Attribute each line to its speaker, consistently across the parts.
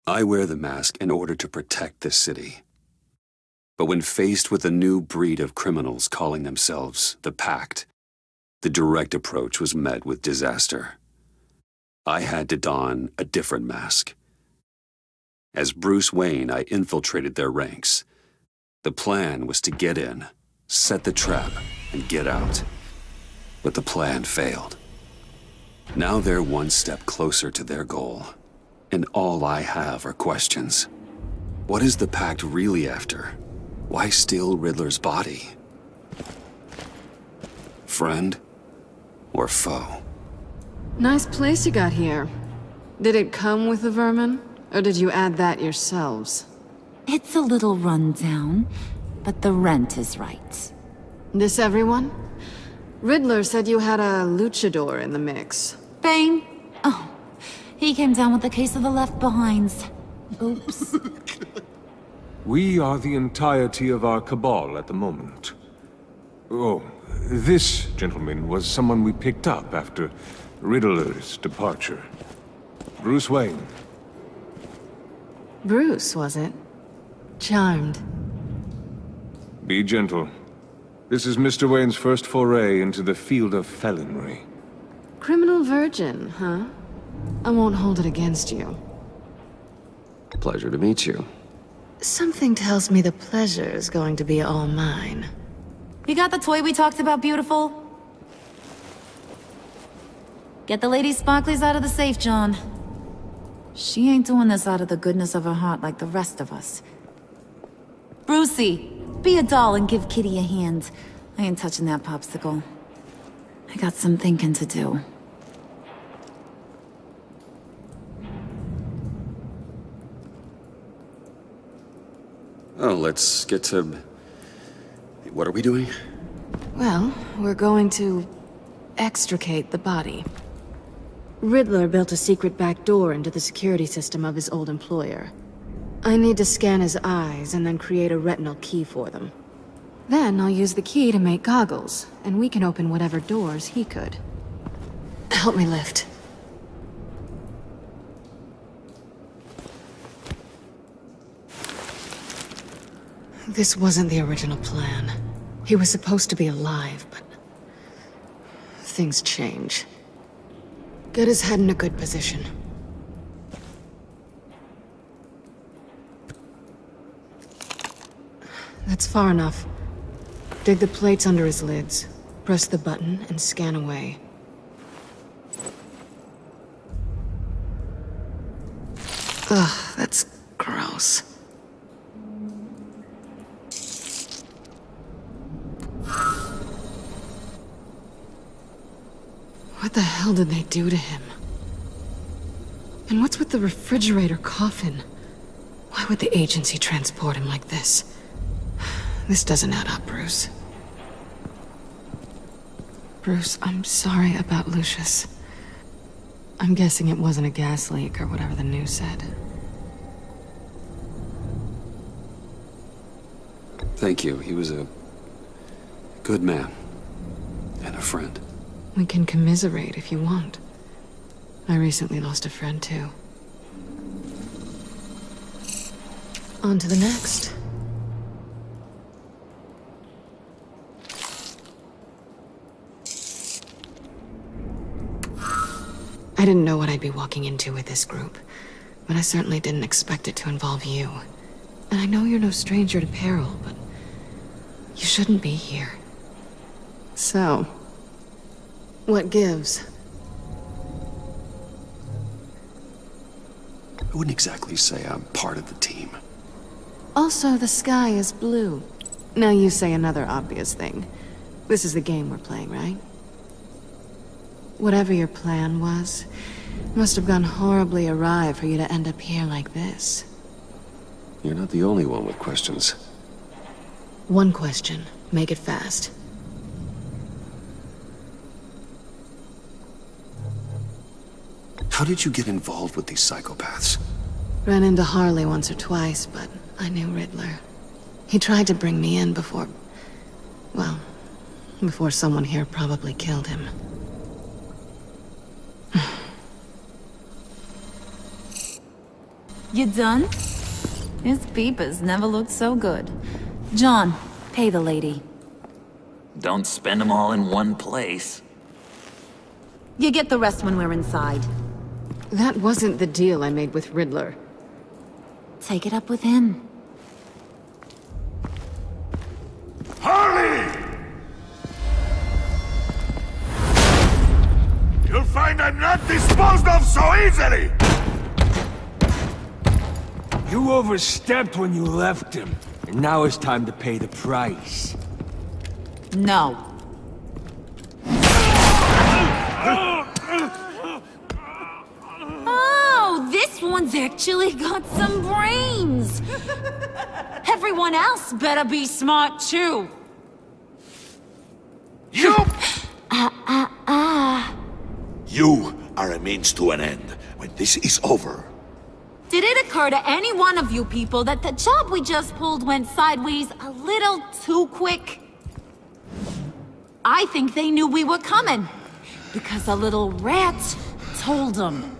Speaker 1: I wear the mask in order to protect this city. But when faced with a new breed of criminals calling themselves the Pact, the direct approach was met with disaster. I had to don a different mask. As Bruce Wayne, I infiltrated their ranks. The plan was to get in, set the trap, and get out. But the plan failed. Now they're one step closer to their goal, and all I have are questions. What is the Pact really after? Why steal Riddler's body? Friend or foe?
Speaker 2: Nice place you got here. Did it come with the vermin, or did you add that yourselves?
Speaker 3: It's a little rundown, but the rent is right.
Speaker 2: This everyone? Riddler said you had a luchador in the mix.
Speaker 3: Bane? Oh, he came down with a case of the left behinds. Oops.
Speaker 4: We are the entirety of our cabal at the moment. Oh, this gentleman was someone we picked up after Riddler's departure. Bruce Wayne.
Speaker 2: Bruce, was it? Charmed.
Speaker 4: Be gentle. This is Mr. Wayne's first foray into the field of felonry.
Speaker 2: Criminal virgin, huh? I won't hold it against you.
Speaker 1: Pleasure to meet you.
Speaker 2: Something tells me the pleasure is going to be all mine.
Speaker 3: You got the toy we talked about, beautiful? Get the lady sparklies out of the safe, John. She ain't doing this out of the goodness of her heart like the rest of us. Brucey, be a doll and give Kitty a hand. I ain't touching that popsicle. I got some thinking to do.
Speaker 1: Oh, let's get to... What are we doing?
Speaker 2: Well, we're going to extricate the body. Riddler built a secret back door into the security system of his old employer. I need to scan his eyes and then create a retinal key for them. Then I'll use the key to make goggles, and we can open whatever doors he could. Help me lift. This wasn't the original plan. He was supposed to be alive, but... things change. Get his head in a good position. That's far enough. Dig the plates under his lids. Press the button and scan away. Ugh, that's gross. What the hell did they do to him? And what's with the refrigerator coffin? Why would the agency transport him like this? This doesn't add up, Bruce. Bruce, I'm sorry about Lucius. I'm guessing it wasn't a gas leak or whatever the news said.
Speaker 1: Thank you. He was a good man. And a friend.
Speaker 2: We can commiserate if you want. I recently lost a friend too. On to the next. I didn't know what I'd be walking into with this group, but I certainly didn't expect it to involve you. And I know you're no stranger to peril, but you shouldn't be here. So, what gives?
Speaker 1: I wouldn't exactly say I'm part of the team.
Speaker 2: Also, the sky is blue. Now you say another obvious thing. This is the game we're playing, right? Whatever your plan was, must have gone horribly awry for you to end up here like this.
Speaker 1: You're not the only one with questions.
Speaker 2: One question. Make it fast.
Speaker 1: How did you get involved with these psychopaths?
Speaker 2: Ran into Harley once or twice, but I knew Riddler. He tried to bring me in before... well, before someone here probably killed him.
Speaker 3: You done? His peepers never looked so good. John, pay the lady.
Speaker 5: Don't spend them all in one place.
Speaker 3: You get the rest when we're inside.
Speaker 2: That wasn't the deal I made with Riddler.
Speaker 3: Take it up with him.
Speaker 6: Harley! You'll find I'm not disposed of so easily!
Speaker 7: You overstepped when you left him, and now it's time to pay the price.
Speaker 3: No. Oh, this one's actually got some brains! Everyone else better be smart too.
Speaker 6: You! You are a means to an end. When this is over...
Speaker 3: Did it occur to any one of you people that the job we just pulled went sideways a little too quick? I think they knew we were coming, because a little rat told them.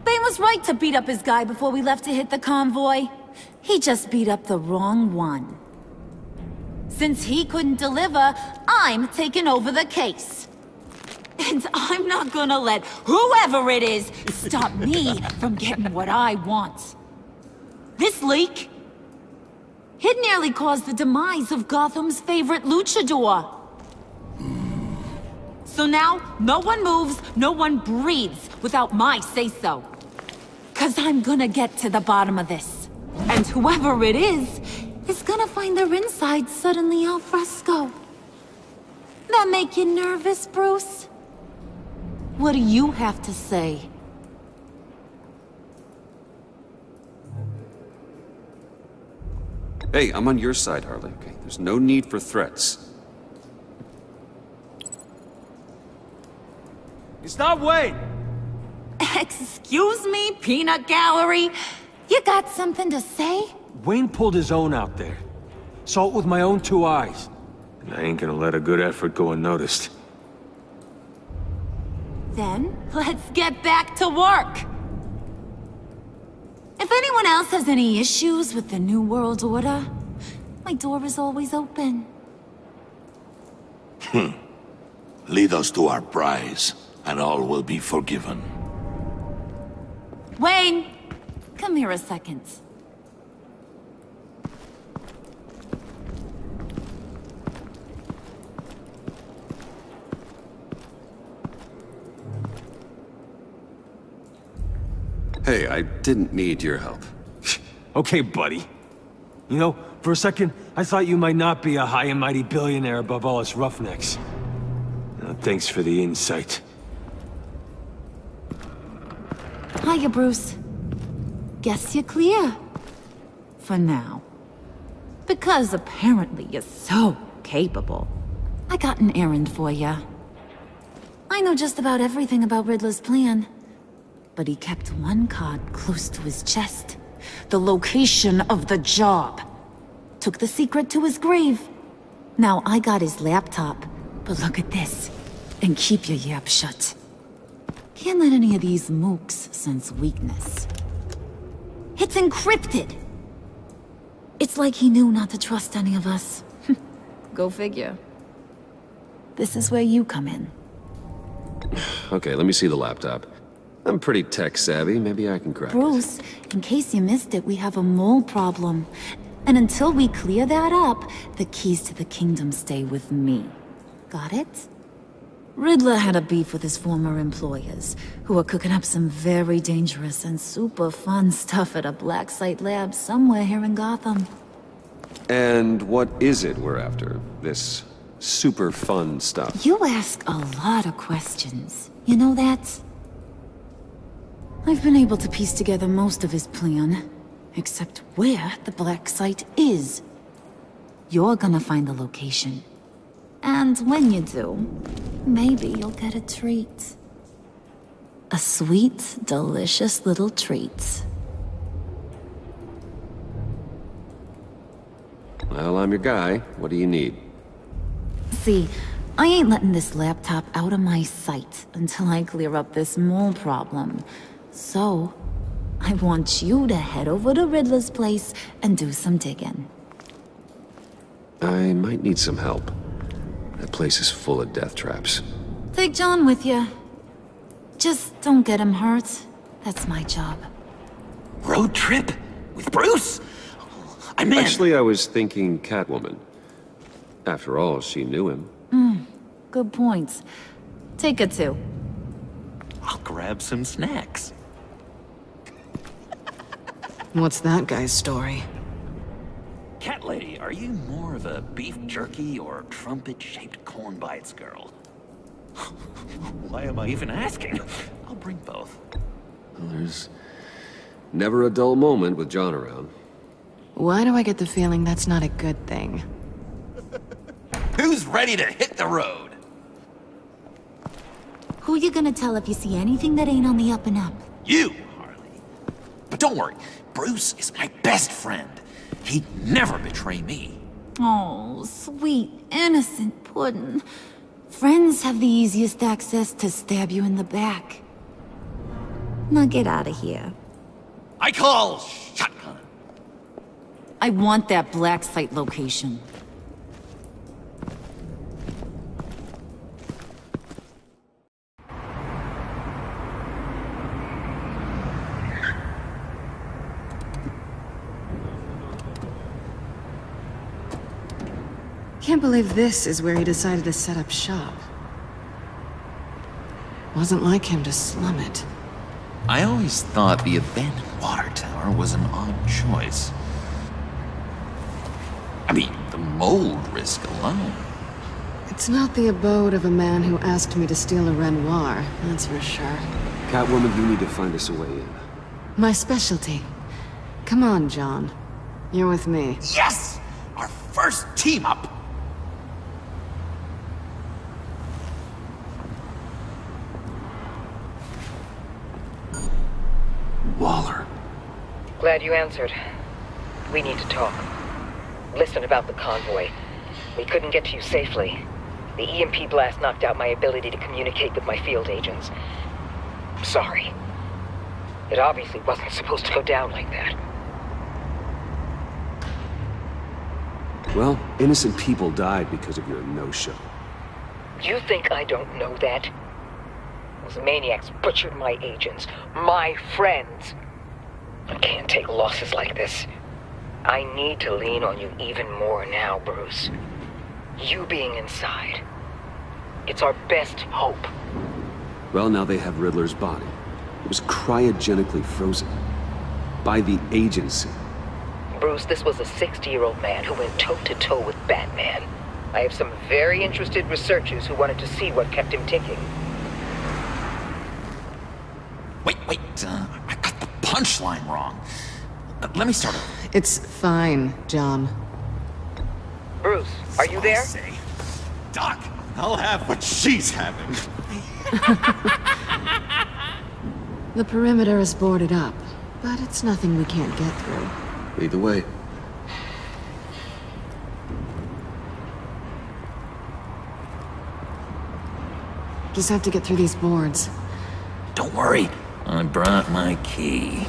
Speaker 3: Bane was right to beat up his guy before we left to hit the convoy. He just beat up the wrong one. Since he couldn't deliver, I'm taking over the case. And I'm not gonna let whoever it is stop me from getting what I want. This leak, it nearly caused the demise of Gotham's favorite luchador. So now, no one moves, no one breathes without my say-so. 'Cause I'm gonna get to the bottom of this. And whoever it is gonna find their insides suddenly al fresco. That make you nervous, Bruce? What do you have to say?
Speaker 1: Hey, I'm on your side, Harley, okay? There's no need for threats.
Speaker 7: It's not Wayne!
Speaker 3: Excuse me, peanut gallery? You got something to say?
Speaker 7: Wayne pulled his own out there. Saw it with my own two eyes.
Speaker 4: And I ain't gonna let a good effort go unnoticed.
Speaker 3: Then, let's get back to work. If anyone else has any issues with the New World Order, my door is always open.
Speaker 6: Lead us to our prize, and all will be forgiven.
Speaker 3: Wayne, come here a second.
Speaker 1: Hey, I didn't need your help.
Speaker 7: Okay, buddy. You know, for a second, I thought you might not be a high and mighty billionaire above all us roughnecks. Thanks for the insight.
Speaker 3: Hiya, Bruce. Guess you're clear. For now. Because apparently you're so capable. I got an errand for you. I know just about everything about Riddler's plan. But he kept one card close to his chest. The location of the job. Took the secret to his grave. Now I got his laptop. But look at this. And keep your yap shut. Can't let any of these mooks sense weakness. It's encrypted! It's like he knew not to trust any of us. Go figure. This is where you come in.
Speaker 1: Okay, let me see the laptop. I'm pretty tech-savvy. Maybe I can crack it.
Speaker 3: Bruce, in case you missed it, we have a mole problem. And until we clear that up, the keys to the kingdom stay with me. Got it? Riddler had a beef with his former employers, who were cooking up some very dangerous and super fun stuff at a black site lab somewhere here in Gotham.
Speaker 1: And what is it we're after? This super fun stuff?
Speaker 3: You ask a lot of questions. You know that? I've been able to piece together most of his plan, except where the black site is. You're gonna find the location. And when you do, maybe you'll get a treat. A sweet, delicious little treat.
Speaker 1: Well, I'm your guy. What do you need?
Speaker 3: See, I ain't letting this laptop out of my sight until I clear up this mole problem. So, I want you to head over to Riddler's place and do some digging.
Speaker 1: I might need some help. That place is full of death traps.
Speaker 3: Take John with you. Just don't get him hurt. That's my job.
Speaker 5: Road trip? With Bruce? I meant...
Speaker 1: Actually, I was thinking Catwoman. After all, she knew him.
Speaker 3: Good points. Take it too.
Speaker 5: I'll grab some snacks.
Speaker 2: What's that guy's story?
Speaker 5: Cat lady, are you more of a beef jerky or trumpet-shaped corn bites girl? Why am I even asking? I'll bring both.
Speaker 1: Well, there's never a dull moment with John around.
Speaker 2: Why do I get the feeling that's not a good thing?
Speaker 5: Who's ready to hit the road?
Speaker 3: Who you gonna tell if you see anything that ain't on the up and up?
Speaker 5: You, Harley. But don't worry, Bruce is my best friend. He'd never betray me.
Speaker 3: Oh, sweet, innocent Puddin'. Friends have the easiest access to stab you in the back. Now get out of here.
Speaker 5: I call shotgun.
Speaker 3: I want that black site location.
Speaker 2: Can't believe this is where he decided to set up shop. Wasn't like him to slum it.
Speaker 5: I always thought the abandoned water tower was an odd choice. I mean, the mold risk alone.
Speaker 2: It's not the abode of a man who asked me to steal a Renoir, that's for sure.
Speaker 1: Catwoman, you need to find us a way in.
Speaker 2: My specialty. Come on, John. You're with me.
Speaker 5: Yes! Our first team up!
Speaker 1: Waller.
Speaker 8: Glad you answered. We need to talk. Listen about the convoy. We couldn't get to you safely. The EMP blast knocked out my ability to communicate with my field agents. Sorry. It obviously wasn't supposed to go down like that.
Speaker 1: Well, innocent people died because of your no-show.
Speaker 8: You think I don't know that? Those maniacs butchered my agents, my friends. I can't take losses like this. I need to lean on you even more now, Bruce. You being inside. It's our best hope.
Speaker 1: Well, now they have Riddler's body. It was cryogenically frozen. By the agency.
Speaker 8: Bruce, this was a 60-year-old man who went toe-to-toe with Batman. I have some very interested researchers who wanted to see what kept him ticking.
Speaker 5: Wait, I got the punchline wrong. Let me start over.
Speaker 2: It's fine, John.
Speaker 8: Bruce, are you there?
Speaker 5: Say, Doc, I'll have what she's having.
Speaker 2: The perimeter is boarded up, but it's nothing we can't get through.
Speaker 1: Lead the way.
Speaker 2: Just have to get through these boards.
Speaker 5: Don't worry, I brought my key.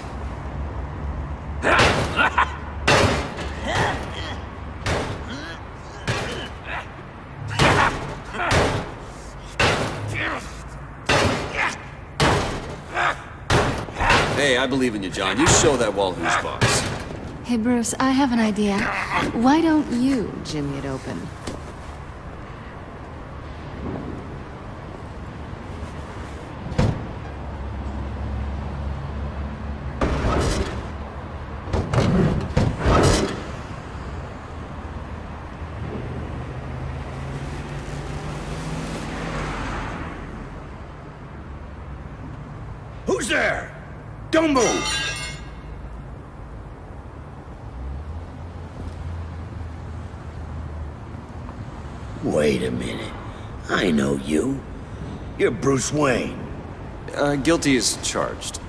Speaker 1: Hey, I believe in you, John. You show that wall who's boss.
Speaker 2: Hey, Bruce, I have an idea. Why don't you jimmy it open?
Speaker 6: Who's there? Don't move! Wait a minute. I know you. You're Bruce Wayne.
Speaker 1: Guilty as charged.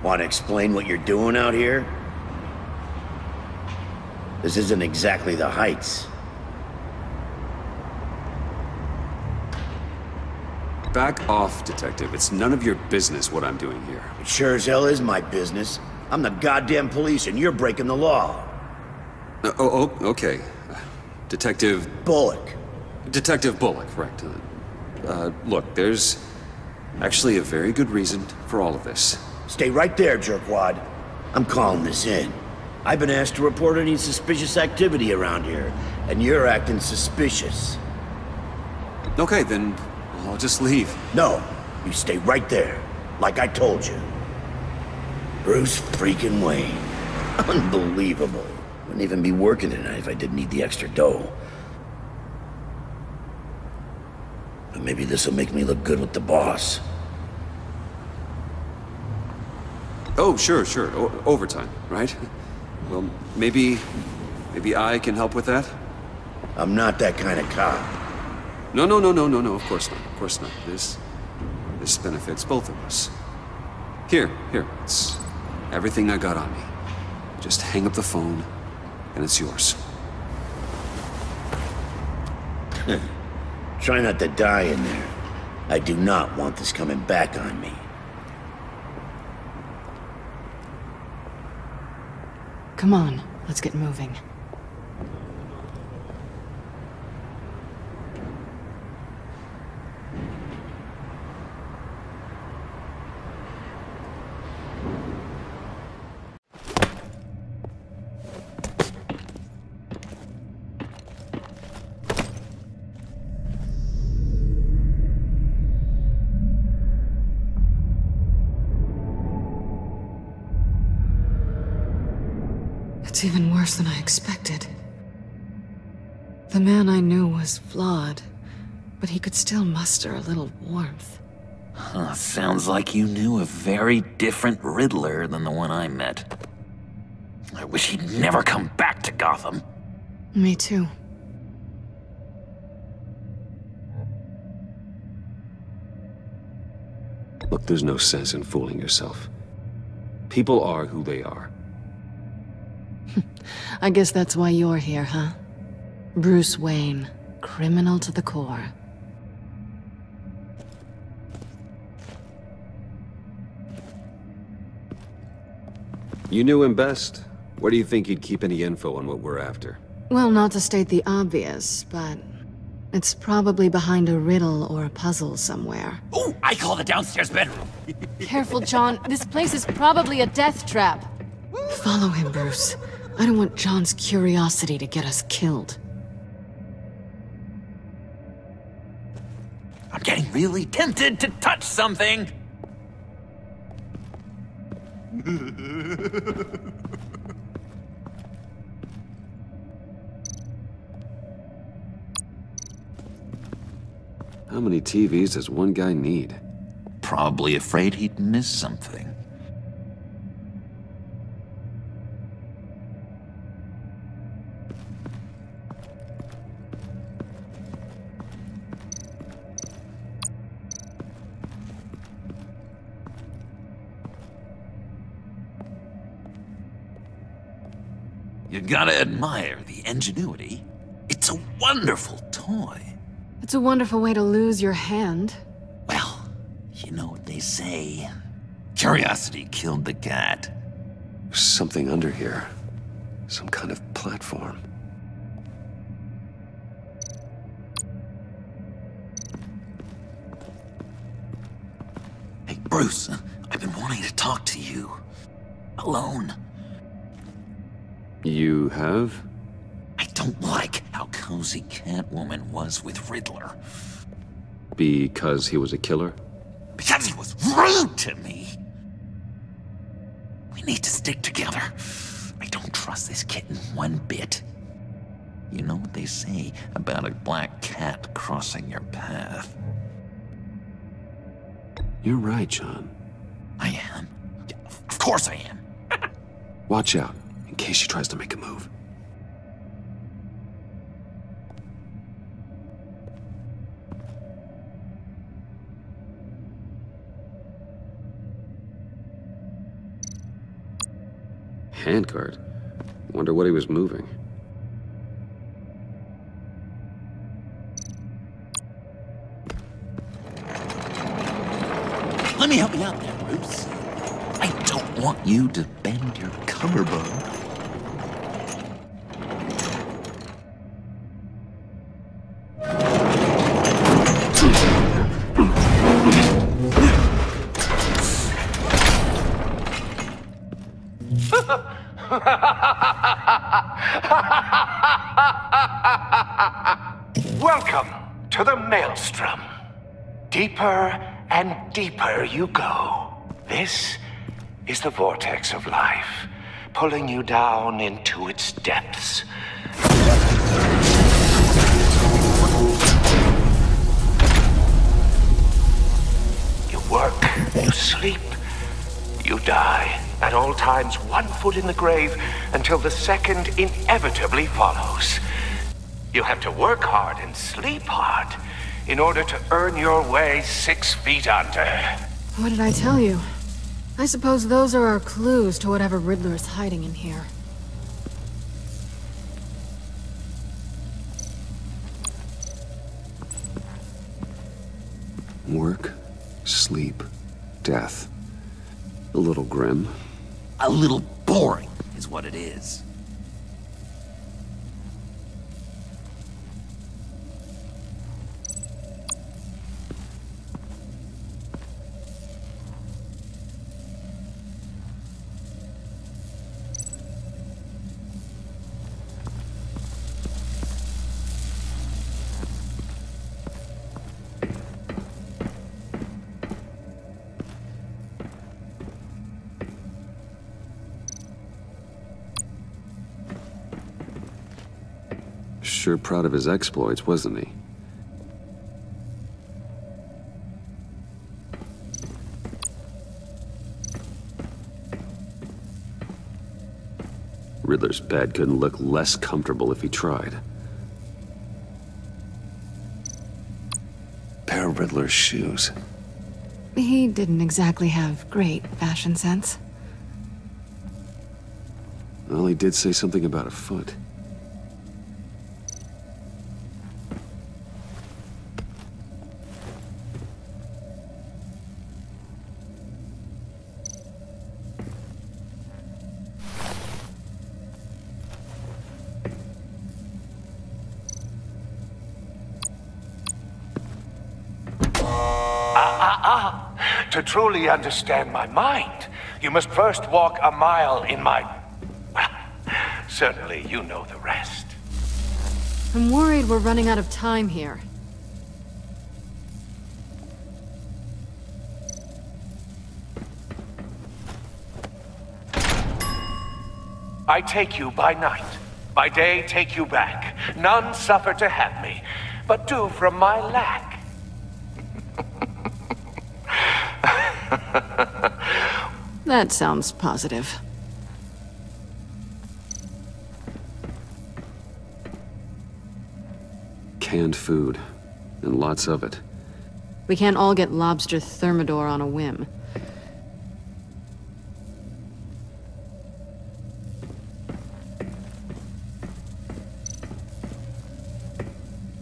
Speaker 6: Want to explain what you're doing out here? This isn't exactly the Heights.
Speaker 1: Back off, Detective. It's none of your business what I'm doing here.
Speaker 6: It sure as hell is my business. I'm the goddamn police and you're breaking the law.
Speaker 1: Okay. Detective...
Speaker 6: Bullock.
Speaker 1: Detective Bullock, right. Look, there's actually a very good reason for all of this.
Speaker 6: Stay right there, jerkwad. I'm calling this in. I've been asked to report any suspicious activity around here, and you're acting suspicious.
Speaker 1: Okay, then I'll just leave.
Speaker 6: No, you stay right there, like I told you. Bruce freaking Wayne. Unbelievable. Wouldn't even be working tonight if I didn't need the extra dough. But maybe this'll make me look good with the boss.
Speaker 1: Oh, sure. Overtime, right? Well, maybe I can help with that?
Speaker 6: I'm not that kind of cop.
Speaker 1: No, of course not. This benefits both of us. Here, it's everything I got on me. Just hang up the phone, and it's yours.
Speaker 6: Try not to die in there. I do not want this coming back on me.
Speaker 2: Come on, let's get moving. It's even worse than I expected. The man I knew was flawed, but he could still muster a little warmth.
Speaker 5: Huh, sounds like you knew a very different Riddler than the one I met. I wish he'd never come back to Gotham.
Speaker 2: Me too.
Speaker 1: Look, there's no sense in fooling yourself. People are who they are.
Speaker 2: I guess that's why you're here, huh? Bruce Wayne, criminal to the core.
Speaker 1: You knew him best. Where do you think he'd keep any info on what we're after?
Speaker 2: Well, not to state the obvious, but it's probably behind a riddle or a puzzle somewhere.
Speaker 5: Oh, I call the downstairs bedroom.
Speaker 2: Careful, John. This place is probably a death trap. Follow him, Bruce. I don't want John's curiosity to get us killed.
Speaker 5: I'm getting really tempted to touch something.
Speaker 1: How many TVs does one guy need?
Speaker 5: Probably afraid he'd miss something. You gotta admire the ingenuity. It's a wonderful toy.
Speaker 2: It's a wonderful way to lose your hand.
Speaker 5: Well, you know what they say. Curiosity killed the cat.
Speaker 1: There's something under here. Some kind of platform.
Speaker 5: Hey, Bruce, I've been wanting to talk to you. Alone.
Speaker 1: You have?
Speaker 5: I don't like how cozy Catwoman was with Riddler.
Speaker 1: Because he was a killer?
Speaker 5: Because he was rude to me. We need to stick together. I don't trust this kitten one bit. You know what they say about a black cat crossing your path?
Speaker 1: You're right, John.
Speaker 5: I am. Of course I am.
Speaker 1: Watch out, in case she tries to make a move. Handguard? Wonder what he was moving.
Speaker 5: Let me help you out there, Bruce. I don't want you to bend your cummerbund.
Speaker 9: Welcome to the Maelstrom. Deeper and deeper you go. This is the vortex of life, pulling you down into its depths. You work, you sleep, you die. At all times, one foot in the grave until the second inevitably follows. You have to work hard and sleep hard in order to earn your way 6 feet under.
Speaker 2: What did I tell you? I suppose those are our clues to whatever Riddler is hiding in here.
Speaker 1: Work, sleep, death. A little grim.
Speaker 5: A little boring is what it is.
Speaker 1: Sure proud of his exploits, wasn't he? Riddler's bed couldn't look less comfortable if he tried. Pair of Riddler's shoes.
Speaker 2: He didn't exactly have great fashion sense.
Speaker 1: Well, he did say something about a foot.
Speaker 9: To truly understand my mind, you must first walk a mile in my... Well, certainly you know the rest.
Speaker 2: I'm worried we're running out of time here.
Speaker 9: I take you by night. By day, take you back. None suffer to have me, but do from my lack.
Speaker 2: That sounds positive.
Speaker 1: Canned food, and lots of it.
Speaker 2: We can't all get lobster thermidor on a whim.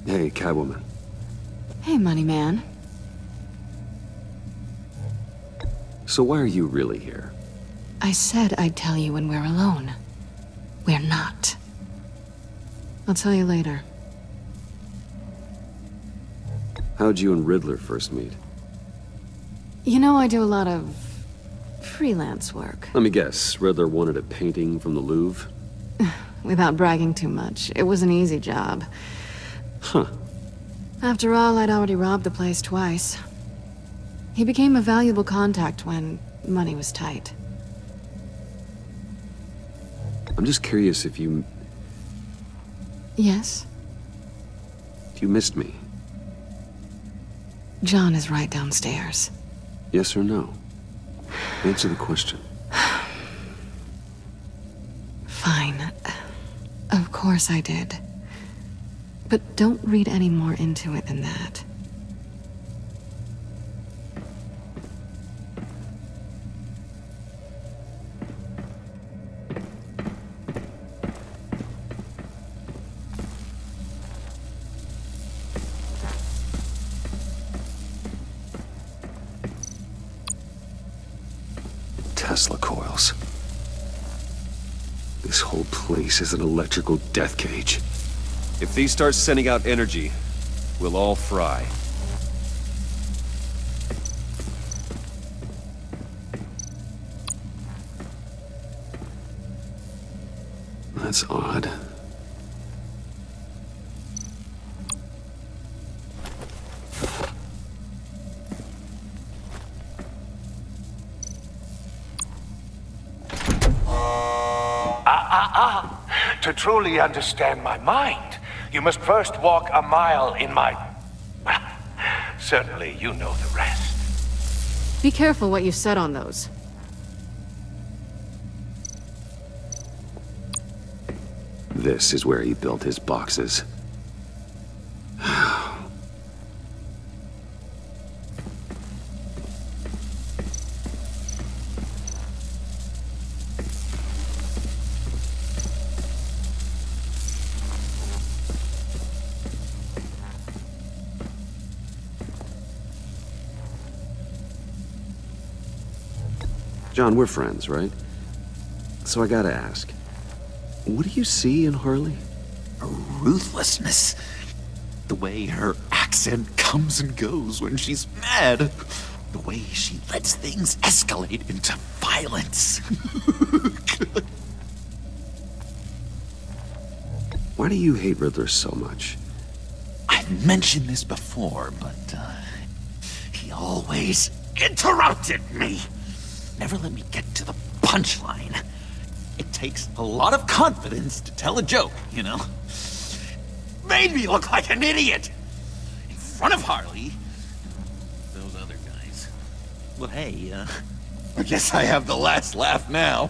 Speaker 1: Hey, Catwoman.
Speaker 2: Hey, money man.
Speaker 1: So why are you really here?
Speaker 2: I said I'd tell you when we're alone. We're not. I'll tell you later.
Speaker 1: How'd you and Riddler first meet?
Speaker 2: You know, I do a lot of freelance work.
Speaker 1: Let me guess, Riddler wanted a painting from the Louvre?
Speaker 2: Without bragging too much, it was an easy job.
Speaker 1: Huh.
Speaker 2: After all, I'd already robbed the place twice. He became a valuable contact when money was tight.
Speaker 1: I'm just curious if you...
Speaker 2: Yes?
Speaker 1: If you missed me.
Speaker 2: John is right downstairs.
Speaker 1: Yes or no? Answer the question.
Speaker 2: Fine. Of course I did. But don't read any more into it than that.
Speaker 1: Tesla coils. This whole place is an electrical death cage.
Speaker 10: If these start sending out energy, we'll all fry.
Speaker 1: That's odd.
Speaker 9: To truly understand my mind, you must first walk a mile in my... Well, certainly you know the rest.
Speaker 2: Be careful what you said on those.
Speaker 1: This is where he built his boxes. John, we're friends, right? So I gotta ask, what do you see in Harley?
Speaker 5: Her ruthlessness. The way her accent comes and goes when she's mad. The way she lets things escalate into violence.
Speaker 1: Why do you hate Riddler so much?
Speaker 5: I've mentioned this before, but he always interrupted me. Never let me get to the punchline. It takes a lot of confidence to tell a joke, you know? Made me look like an idiot! In front of Harley and those other guys. Well, hey, I guess I have the last laugh now.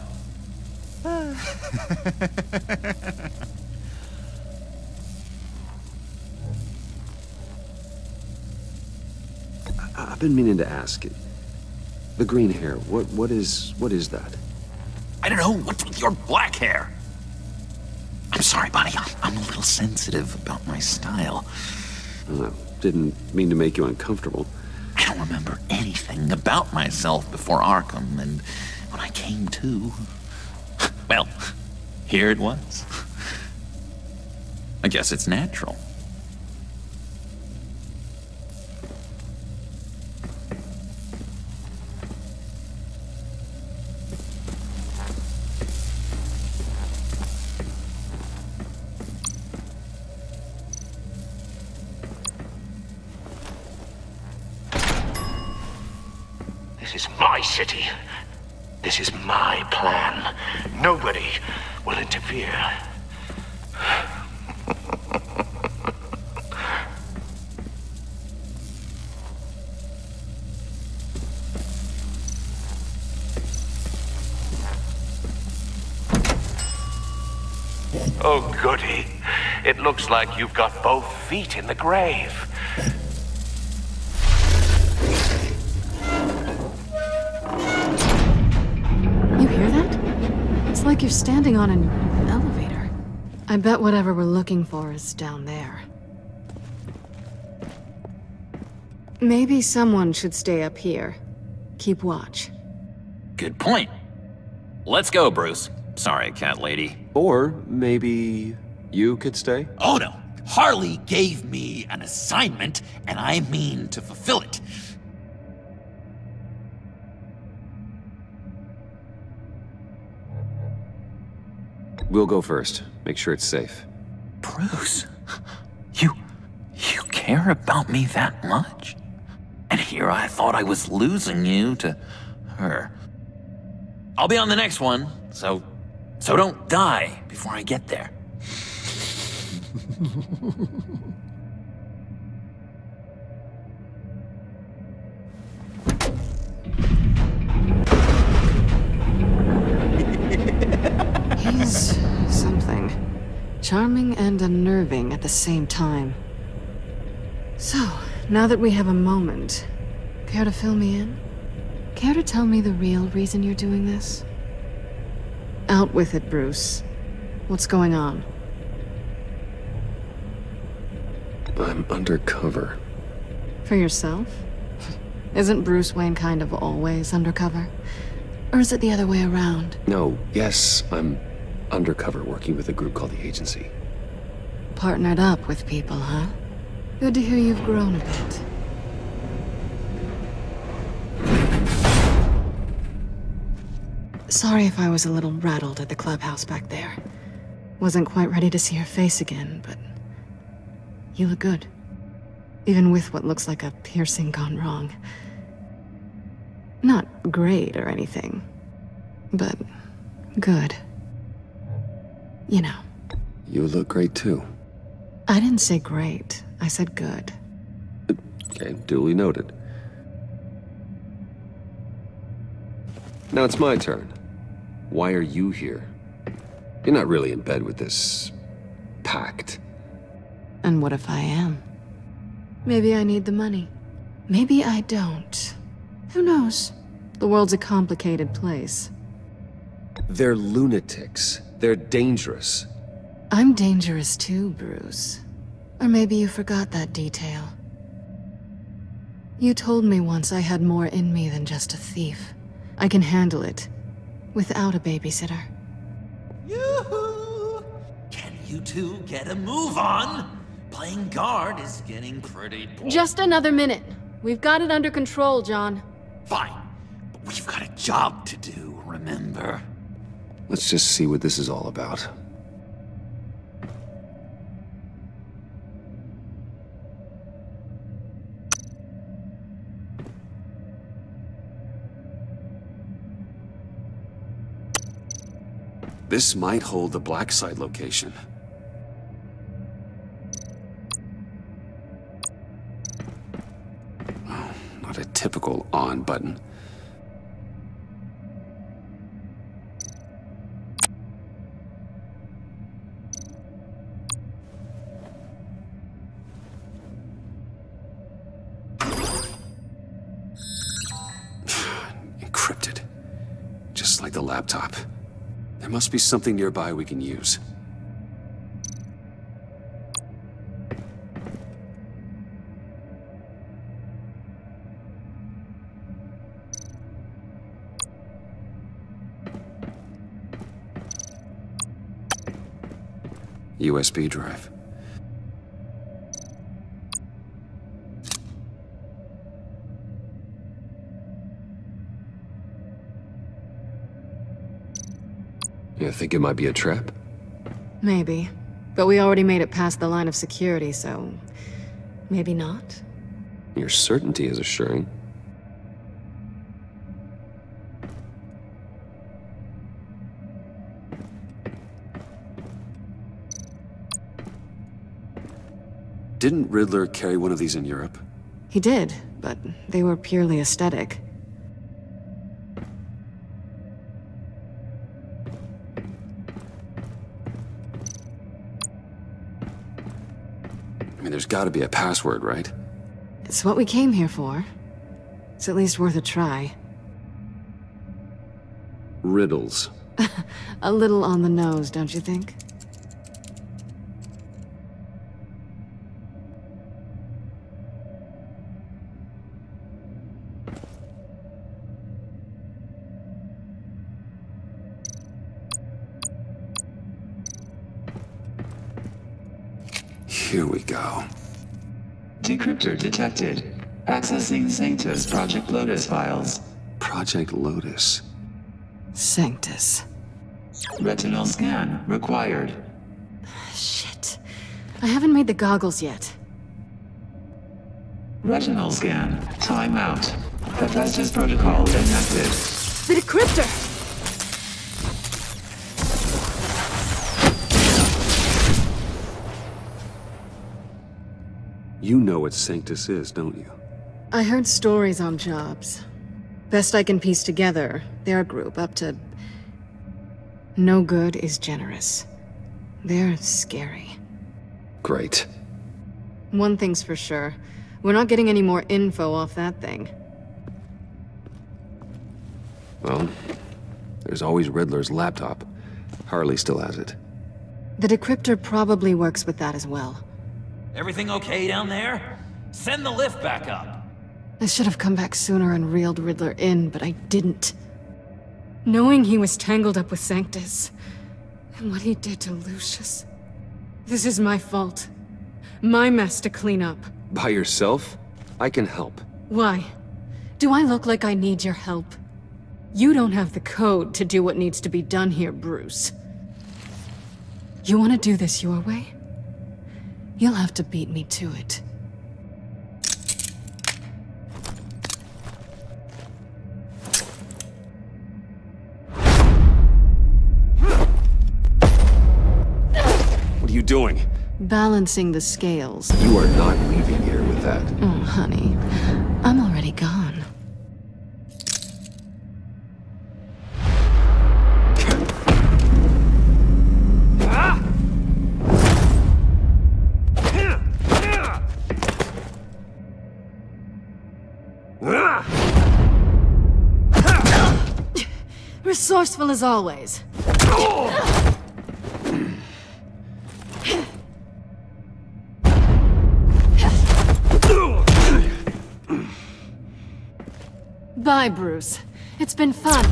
Speaker 1: I've been meaning to ask it. The green hair, what is that?
Speaker 5: I don't know, what's with your black hair? I'm sorry, buddy, I'm a little sensitive about my style.
Speaker 1: Didn't mean to make you uncomfortable.
Speaker 5: I don't remember anything about myself before Arkham, and when I came to... Well, here it was. I guess it's natural.
Speaker 9: This is my city. This is my plan. Nobody will interfere. Oh, goody. It looks like you've got both feet in the grave.
Speaker 2: You hear that? It's like you're standing on an elevator. I bet whatever we're looking for is down there. Maybe someone should stay up here. Keep watch.
Speaker 5: Good point. Let's go, Bruce. Sorry, cat lady.
Speaker 10: Or maybe you could stay?
Speaker 5: Oh no! Harley gave me an assignment, and I mean to fulfill it.
Speaker 1: We'll go first. Make sure it's safe.
Speaker 5: Bruce, you care about me that much? And here I thought I was losing you to her. I'll be on the next one, so don't die before I get there.
Speaker 2: He's something. Charming and unnerving at the same time. So, now that we have a moment, care to fill me in? Care to tell me the real reason you're doing this? Out with it, Bruce. What's going on?
Speaker 1: I'm undercover.
Speaker 2: For yourself? Isn't Bruce Wayne kind of always undercover? Or is it the other way around?
Speaker 1: No, yes, I'm undercover working with a group called the Agency.
Speaker 2: Partnered up with people, huh? Good to hear you've grown a bit. Sorry if I was a little rattled at the clubhouse back there. Wasn't quite ready to see your face again, but... you look good. Even with what looks like a piercing gone wrong. Not great or anything, but good. You know.
Speaker 1: You look great too.
Speaker 2: I didn't say great. I said good.
Speaker 1: Okay, duly noted. Now it's my turn. Why are you here? You're not really in bed with this... Pact.
Speaker 2: And what if I am? Maybe I need the money. Maybe I don't. Who knows? The world's a complicated place.
Speaker 1: They're lunatics. They're dangerous.
Speaker 2: I'm dangerous too, Bruce. Or maybe you forgot that detail. You told me once I had more in me than just a thief. I can handle it. Without a babysitter.
Speaker 5: Yoo-hoo! Can you two get a move on? Playing guard is getting pretty boring.
Speaker 2: Just another minute. We've got it under control, John.
Speaker 5: Fine. But we've got a job to do, remember?
Speaker 1: Let's just see what this is all about. This might hold the black site location. Oh, not a typical on button. Encrypted. Just like the laptop. There must be something nearby we can use. USB drive. You think it might be a trap?
Speaker 2: Maybe. But we already made it past the line of security, so... maybe not?
Speaker 1: Your certainty is assuring. Didn't Riddler carry one of these in Europe?
Speaker 2: He did, but they were purely aesthetic.
Speaker 1: I mean, there's gotta be a password, right?
Speaker 2: It's what we came here for. It's at least worth a try.
Speaker 1: Riddles.
Speaker 2: A little on the nose, don't you think?
Speaker 1: Here we go.
Speaker 11: Decryptor detected. Accessing Sanctus Project Lotus files.
Speaker 1: Project Lotus.
Speaker 2: Sanctus.
Speaker 11: Retinal scan required.
Speaker 2: Shit. I haven't made the goggles yet.
Speaker 11: Retinal scan. Timeout. Hephaestus protocol enacted.
Speaker 2: The decryptor!
Speaker 1: You know what Sanctus is, don't you?
Speaker 2: I heard stories on jobs. Best I can piece together, their group up to... no good is generous. They're scary.
Speaker 1: Great.
Speaker 2: One thing's for sure. We're not getting any more info off that thing.
Speaker 1: Well, there's always Riddler's laptop. Harley still has it.
Speaker 2: The decryptor probably works with that as well.
Speaker 5: Everything okay down there? Send the lift back up.
Speaker 2: I should have come back sooner and reeled Riddler in, but I didn't. Knowing he was tangled up with Sanctus, and what he did to Lucius. This is my fault. My mess to clean up.
Speaker 10: By yourself? I can help.
Speaker 2: Why? Do I look like I need your help? You don't have the code to do what needs to be done here, Bruce. You want to do this your way? You'll have to beat me to it.
Speaker 10: What are you doing?
Speaker 2: Balancing the scales.
Speaker 1: You are not leaving here with that.
Speaker 2: Oh, honey. I'm already gone. Resourceful as always. Bye, Bruce. It's been fun.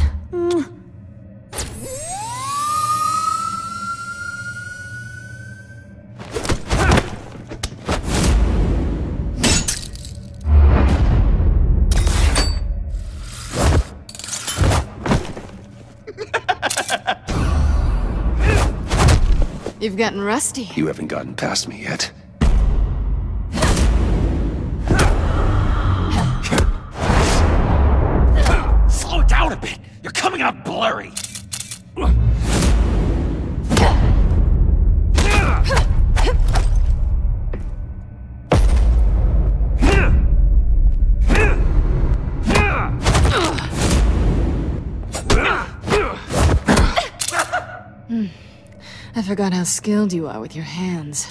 Speaker 2: You've gotten rusty.
Speaker 1: You haven't gotten past me yet.
Speaker 5: Slow down a bit! You're coming out blurry!
Speaker 2: I forgot how skilled you are with your hands.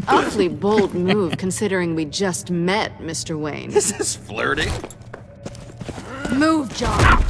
Speaker 2: Awfully bold move, considering we just met, Mr. Wayne.
Speaker 5: This is flirting.
Speaker 2: Move, John!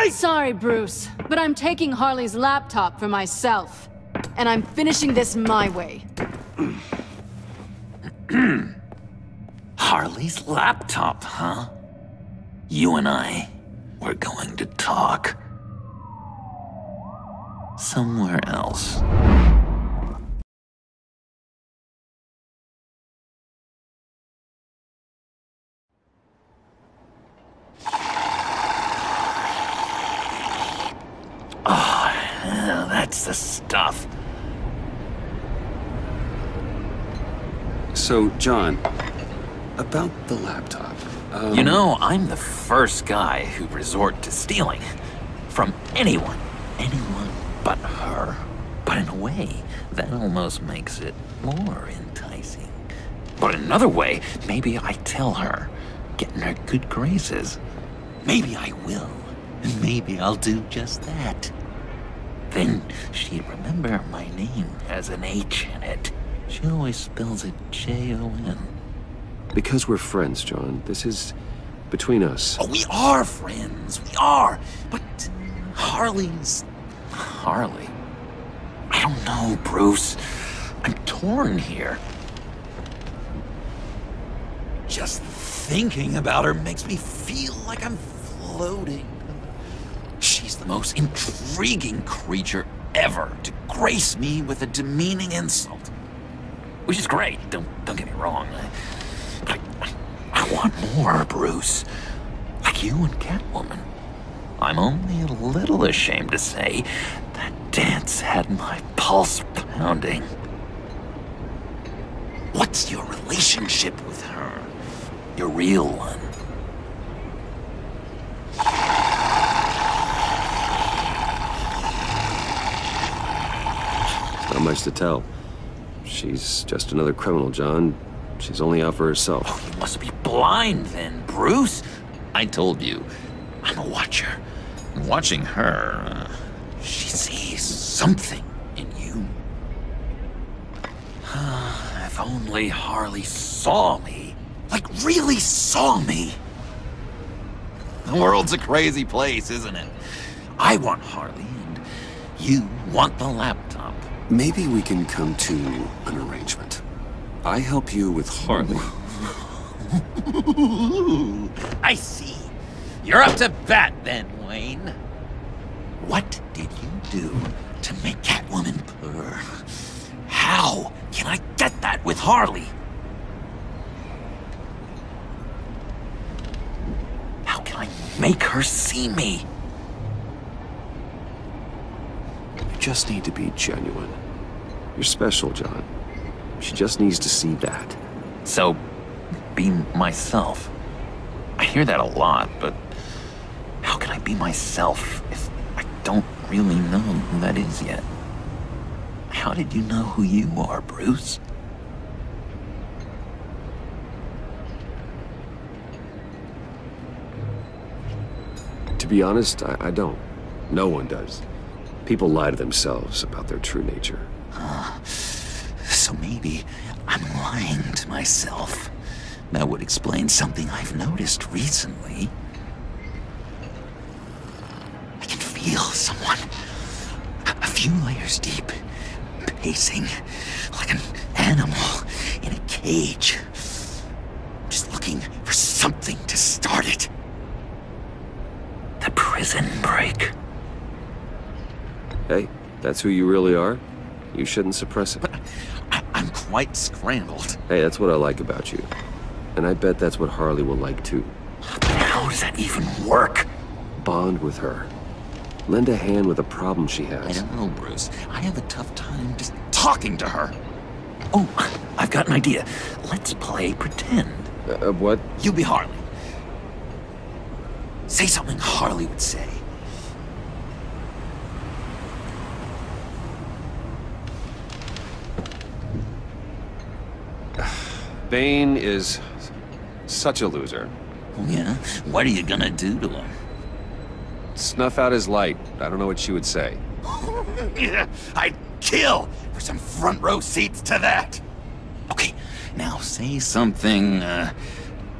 Speaker 2: Sorry, Bruce, but I'm taking Harley's laptop for myself. And I'm finishing this my way.
Speaker 5: Harley's laptop, huh? You and I, we're going to talk. Somewhere else. That's the stuff.
Speaker 1: So, John, about the laptop.
Speaker 5: You know, I'm the first guy who'd resort to stealing. From anyone. Anyone but her. But in a way, that almost makes it more enticing. But in another way, maybe I tell her, get in her good graces. Maybe I will. And maybe I'll do just that. Then she'd remember my name has an H in it. She always spells it J-O-N.
Speaker 10: Because we're friends, John. This is between us.
Speaker 5: Oh, we are friends. We are. But Harley's... Harley? I don't know, Bruce. I'm torn here. Just thinking about her makes me feel like I'm floating. She's the most intriguing creature ever to grace me with a demeaning insult. Which is great, don't get me wrong. But I want more, Bruce. Like you and Catwoman. I'm only a little ashamed to say that dance had my pulse pounding. What's your relationship with her? Your real one?
Speaker 10: Not much to tell. She's just another criminal, John. She's only out for herself.
Speaker 5: Oh, you must be blind then, Bruce. I told you, I'm a watcher. Watching her, she sees something in you. If only Harley saw me. Like, really saw me. The world's a crazy place, isn't it? I want Harley, and you want the laptop.
Speaker 1: Maybe we can come to an arrangement. I help you with Harley.
Speaker 5: I see. You're up to bat then, Wayne. What did you do to make Catwoman purr? How can I get that with Harley? How can I make her see me?
Speaker 10: You just need to be genuine. You're special, John. She just needs to see that.
Speaker 5: So, be myself. I hear that a lot, but how can I be myself if I don't really know who that is yet? How did you know who you are, Bruce?
Speaker 10: To be honest, I don't. No one does. People lie to themselves about their true nature.
Speaker 5: So maybe I'm lying to myself. That would explain something I've noticed recently. I can feel someone a few layers deep, pacing like an animal in a cage. Just looking for something to start it. The prison break.
Speaker 10: Hey, that's who you really are? You shouldn't suppress it.
Speaker 5: But I'm quite scrambled.
Speaker 10: Hey, that's what I like about you. And I bet that's what Harley will like too.
Speaker 5: But how does that even work?
Speaker 10: Bond with her. Lend a hand with a problem she has.
Speaker 5: I don't know, Bruce. I have a tough time just talking to her. Oh, I've got an idea. Let's play pretend.
Speaker 10: What?
Speaker 5: You be Harley. Say something Harley would say.
Speaker 1: Bane is such a loser.
Speaker 5: Yeah? What are you gonna do to him?
Speaker 1: Snuff out his light. I don't know what she would say.
Speaker 5: I'd kill for some front row seats to that. Okay, now say something,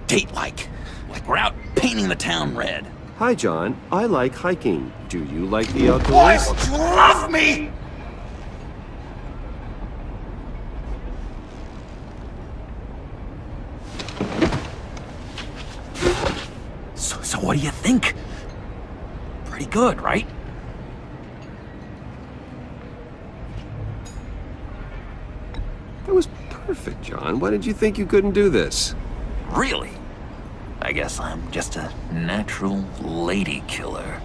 Speaker 5: date-like. Like we're out painting the town red.
Speaker 10: Hi, John. I like hiking. Do you like the outdoors?
Speaker 5: Boys, love me! So what do you think? Pretty good, right?
Speaker 10: That was perfect, John. Why did you think you couldn't do this?
Speaker 5: Really? I guess I'm just a natural lady killer.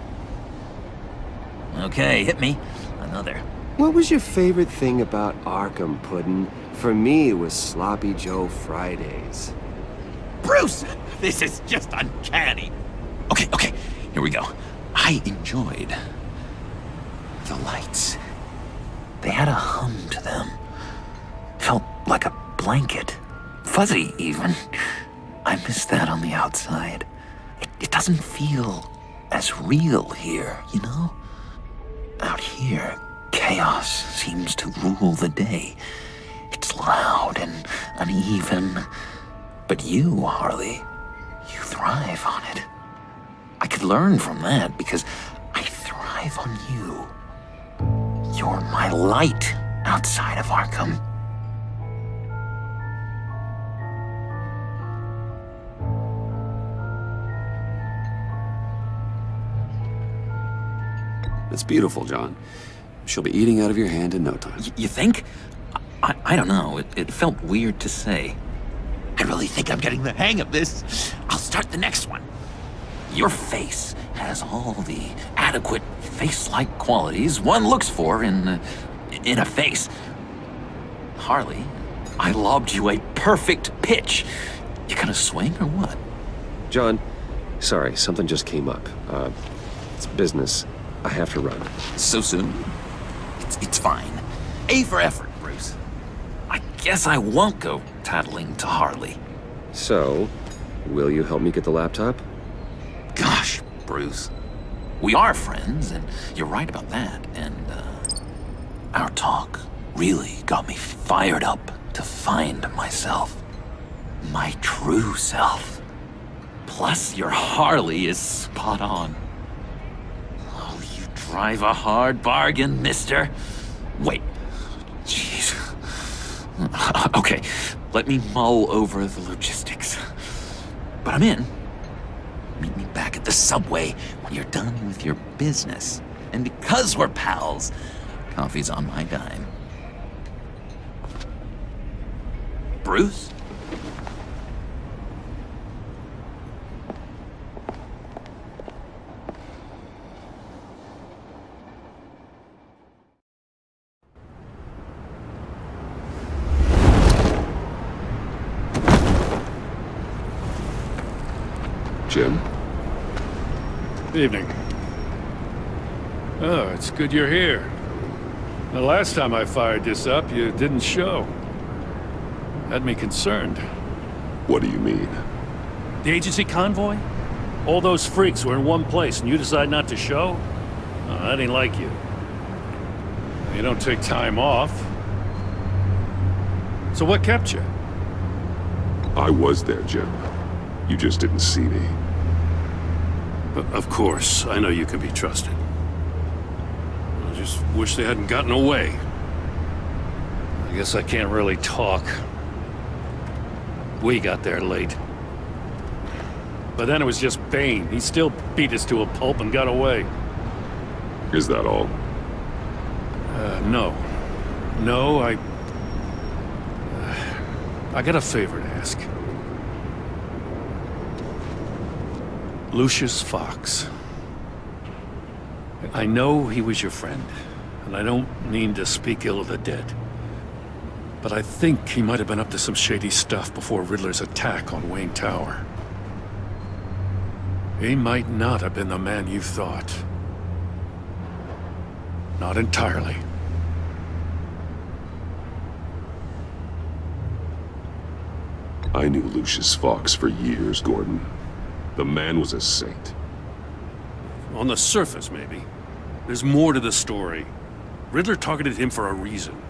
Speaker 5: Okay, hit me. Another.
Speaker 10: What was your favorite thing about Arkham, Puddin'? For me, it was Sloppy Joe Fridays.
Speaker 5: Bruce! This is just uncanny. Okay, here we go. I enjoyed the lights. They had a hum to them. Felt like a blanket. Fuzzy, even. I miss that on the outside. It doesn't feel as real here, you know? Out here, chaos seems to rule the day. It's loud and uneven. But you, Harley, you thrive on it. I could learn from that because I thrive on you. You're my light outside of Arkham.
Speaker 1: It's beautiful, John. She'll be eating out of your hand in no time.
Speaker 5: You think? I don't know. It felt weird to say. I really think I'm getting the hang of this. I'll start the next one. Your face has all the adequate face-like qualities one looks for in a face. Harley, I lobbed you a perfect pitch. You gonna swing or what?
Speaker 10: John, sorry, something just came up. It's business. I have to run.
Speaker 5: So soon? It's fine. A for effort, Bruce. I guess I won't go tattling to Harley.
Speaker 10: So, will you help me get the laptop?
Speaker 5: Gosh, Bruce. We are friends, and you're right about that. And, our talk really got me fired up to find myself. My true self. Plus, your Harley is spot on. Oh, you drive a hard bargain, mister. Wait. Jeez. Okay, let me mull over the logistics. But I'm in. Meet me back at the subway when you're done with your business. And because we're pals, coffee's on my dime. Bruce?
Speaker 1: Jim?
Speaker 12: Evening. Oh, it's good you're here. The last time I fired this up, you didn't show. Had me concerned.
Speaker 1: What do you mean?
Speaker 12: The agency convoy? All those freaks were in one place and you decide not to show? Oh, that ain't like you. You don't take time off. So what kept you?
Speaker 1: I was there, Jim. You just didn't see me.
Speaker 12: Of course, I know you can be trusted. I just wish they hadn't gotten away. I guess I can't really talk. We got there late. But then it was just Bane. He still beat us to a pulp and got away.
Speaker 1: Is that all?
Speaker 12: No. No, I got a favor to ask. Lucius Fox. I know he was your friend, and I don't mean to speak ill of the dead. But I think he might have been up to some shady stuff before Riddler's attack on Wayne Tower. He might not have been the man you thought. Not entirely.
Speaker 1: I knew Lucius Fox for years, Gordon. The man was a saint.
Speaker 12: On the surface, maybe. There's more to the story. Riddler targeted him for a reason.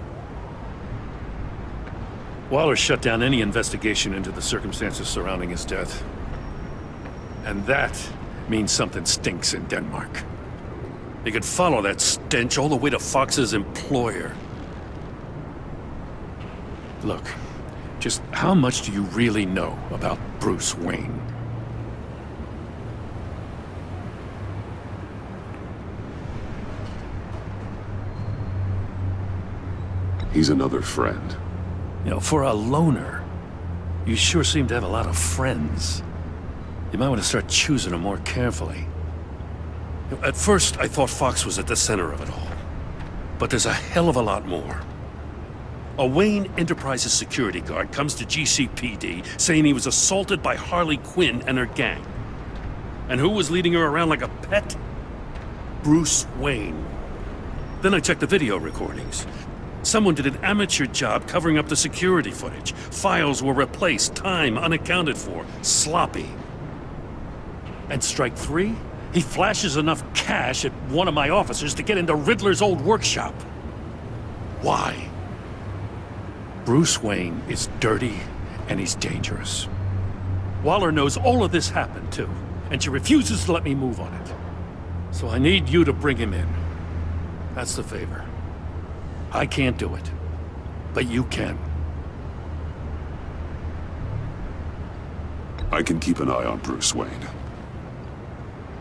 Speaker 12: Waller shut down any investigation into the circumstances surrounding his death. And that means something stinks in Denmark. You could follow that stench all the way to Fox's employer. Look, just how much do you really know about Bruce Wayne?
Speaker 1: He's another friend.
Speaker 12: You know, for a loner, you sure seem to have a lot of friends. You might want to start choosing them more carefully. You know, at first, I thought Fox was at the center of it all. But there's a hell of a lot more. A Wayne Enterprises security guard comes to GCPD saying he was assaulted by Harley Quinn and her gang. And who was leading her around like a pet? Bruce Wayne. Then I checked the video recordings. Someone did an amateur job covering up the security footage. Files were replaced, time unaccounted for, sloppy. And strike three? He flashes enough cash at one of my officers to get into Riddler's old workshop. Why? Bruce Wayne is dirty and he's dangerous. Waller knows all of this happened too, and she refuses to let me move on it. So I need you to bring him in. That's the favor. I can't do it, but you can.
Speaker 1: I can keep an eye on Bruce Wayne.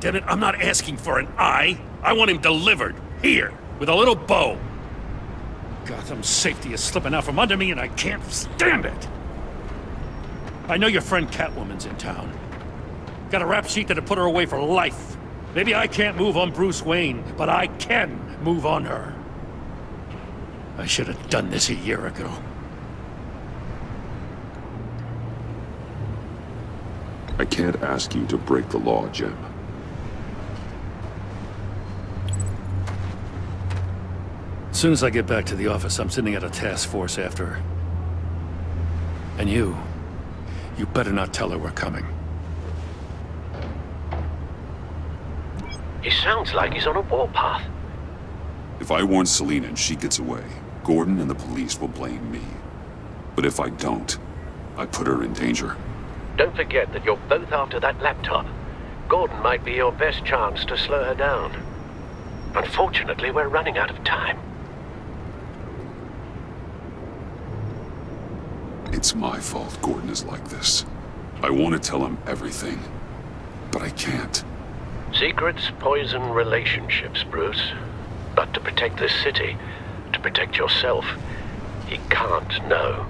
Speaker 12: Damn it, I'm not asking for an eye. I want him delivered, here, with a little bow. Gotham's safety is slipping out from under me and I can't stand it. I know your friend Catwoman's in town. Got a rap sheet that'd put her away for life. Maybe I can't move on Bruce Wayne, but I can move on her. I should have done this a year ago.
Speaker 1: I can't ask you to break the law, Jim.
Speaker 12: soon as I get back to the office, I'm sending out a task force after her. And you better not tell her we're coming.
Speaker 9: He sounds like he's on a warpath.
Speaker 1: If I warn Selina and she gets away, Gordon and the police will blame me. But if I don't, I put her in danger.
Speaker 9: Don't forget that you're both after that laptop. Gordon might be your best chance to slow her down. Unfortunately, we're running out of time.
Speaker 1: It's my fault Gordon is like this. I want to tell him everything, but I can't.
Speaker 9: Secrets poison relationships, Bruce. But to protect this city, to protect yourself, he can't know.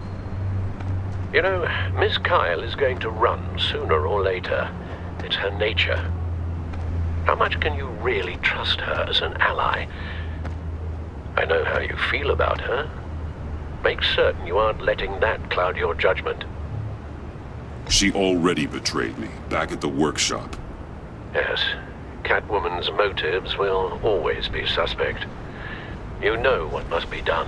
Speaker 9: You know, Miss Kyle is going to run sooner or later. It's her nature. How much can you really trust her as an ally? I know how you feel about her. Make certain you aren't letting that cloud your judgment.
Speaker 1: She already betrayed me, back at the workshop.
Speaker 9: Yes, Catwoman's motives will always be suspect. You know what must be done.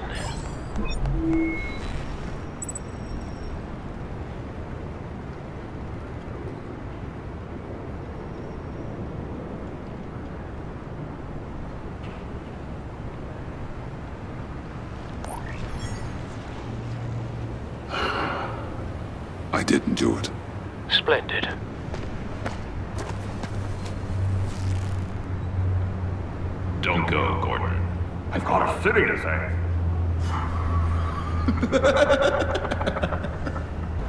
Speaker 1: I didn't do it.
Speaker 9: Splendid.
Speaker 13: Don't go, Gordon. I've got a city to save.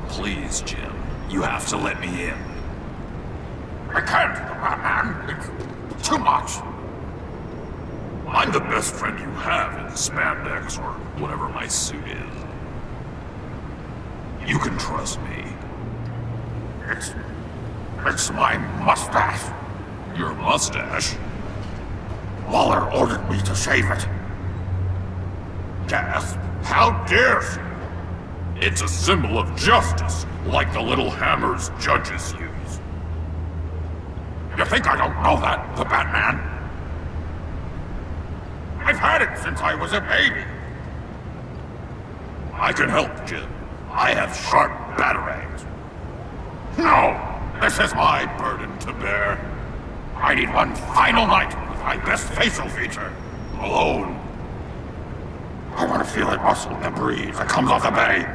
Speaker 14: Please, Jim. You have to let me in.
Speaker 13: I can't, Batman. It's too much. I'm the best friend you have in the spandex or whatever my suit is. You can trust me. It's my mustache. Your mustache? Waller ordered me to shave it. Gasp! How dare she? It's a symbol of justice, like the little hammers judges use. You think I don't know that, the Batman? I've had it since I was a baby. I can help, Jim. I have sharp batarangs. No! This is my burden to bear. I need one final night with my best facial feature. Alone. I want to feel it rustle in the breeze that comes off the bay.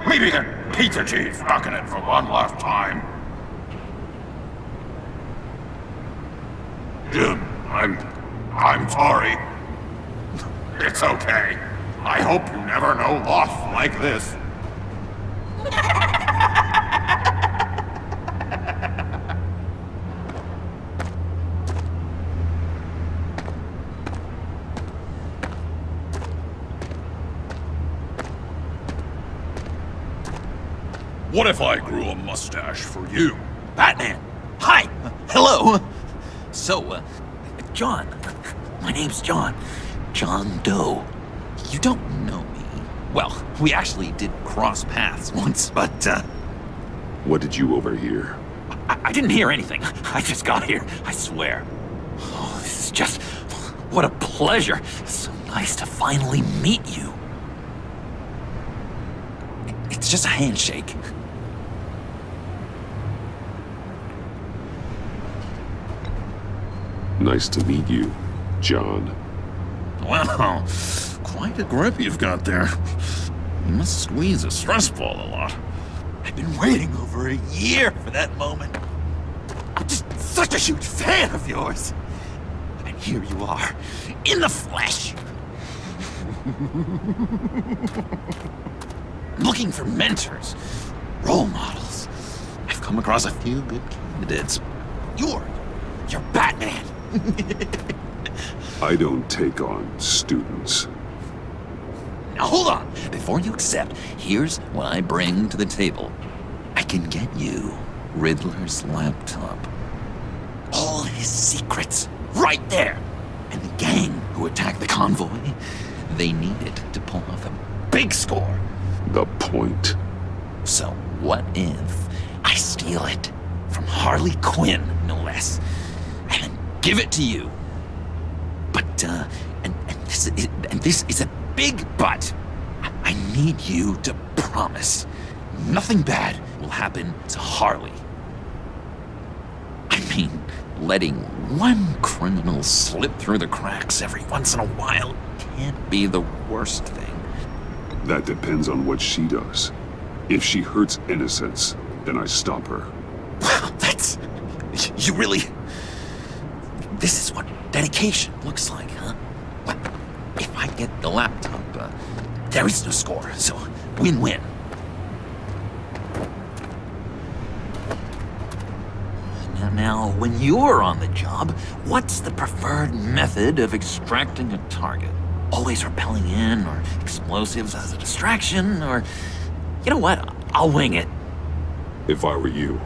Speaker 13: Maybe get pizza cheese stuck in it for one last time. Jim, I'm sorry. It's okay. I hope you never know loss like this. What if I grew a mustache for you?
Speaker 5: Batman! Hi! Hello! So, John. My name's John. John Doe. You don't know me. Well, we actually did cross paths once, but,
Speaker 1: What did you overhear?
Speaker 5: I didn't hear anything. I just got here, I swear. Oh, this is just... what a pleasure. So nice to finally meet you. It's just a handshake.
Speaker 1: Nice to meet you, John.
Speaker 13: Wow, quite a grip you've got there. You must squeeze a stress ball a lot.
Speaker 5: I've been waiting over a year for that moment. I'm just such a huge fan of yours. And here you are, in the flesh. Looking for mentors, role models. I've come across a few good candidates. You're Batman.
Speaker 1: I don't take on students.
Speaker 5: Now hold on. Before you accept, here's what I bring to the table. I can get you Riddler's laptop. All his secrets, right there. And the gang who attacked the convoy, they need it to pull off a big score.
Speaker 1: The point.
Speaker 5: So what if I steal it from Harley Quinn, no less, and then give it to you? But, and This is a big but. I need you to promise nothing bad will happen to Harley. I mean, letting one criminal slip through the cracks every once in a while can't be the worst thing.
Speaker 1: That depends on what she does. If she hurts innocents, then I stop her.
Speaker 5: Wow, that's... You really... This is what dedication looks like, huh? Well, if I get the laptop, there is no score, so win-win. Now, when you're on the job, what's the preferred method of extracting a target? Always rappelling in, or explosives as a distraction, or... You know what? I'll wing it.
Speaker 1: If I were you,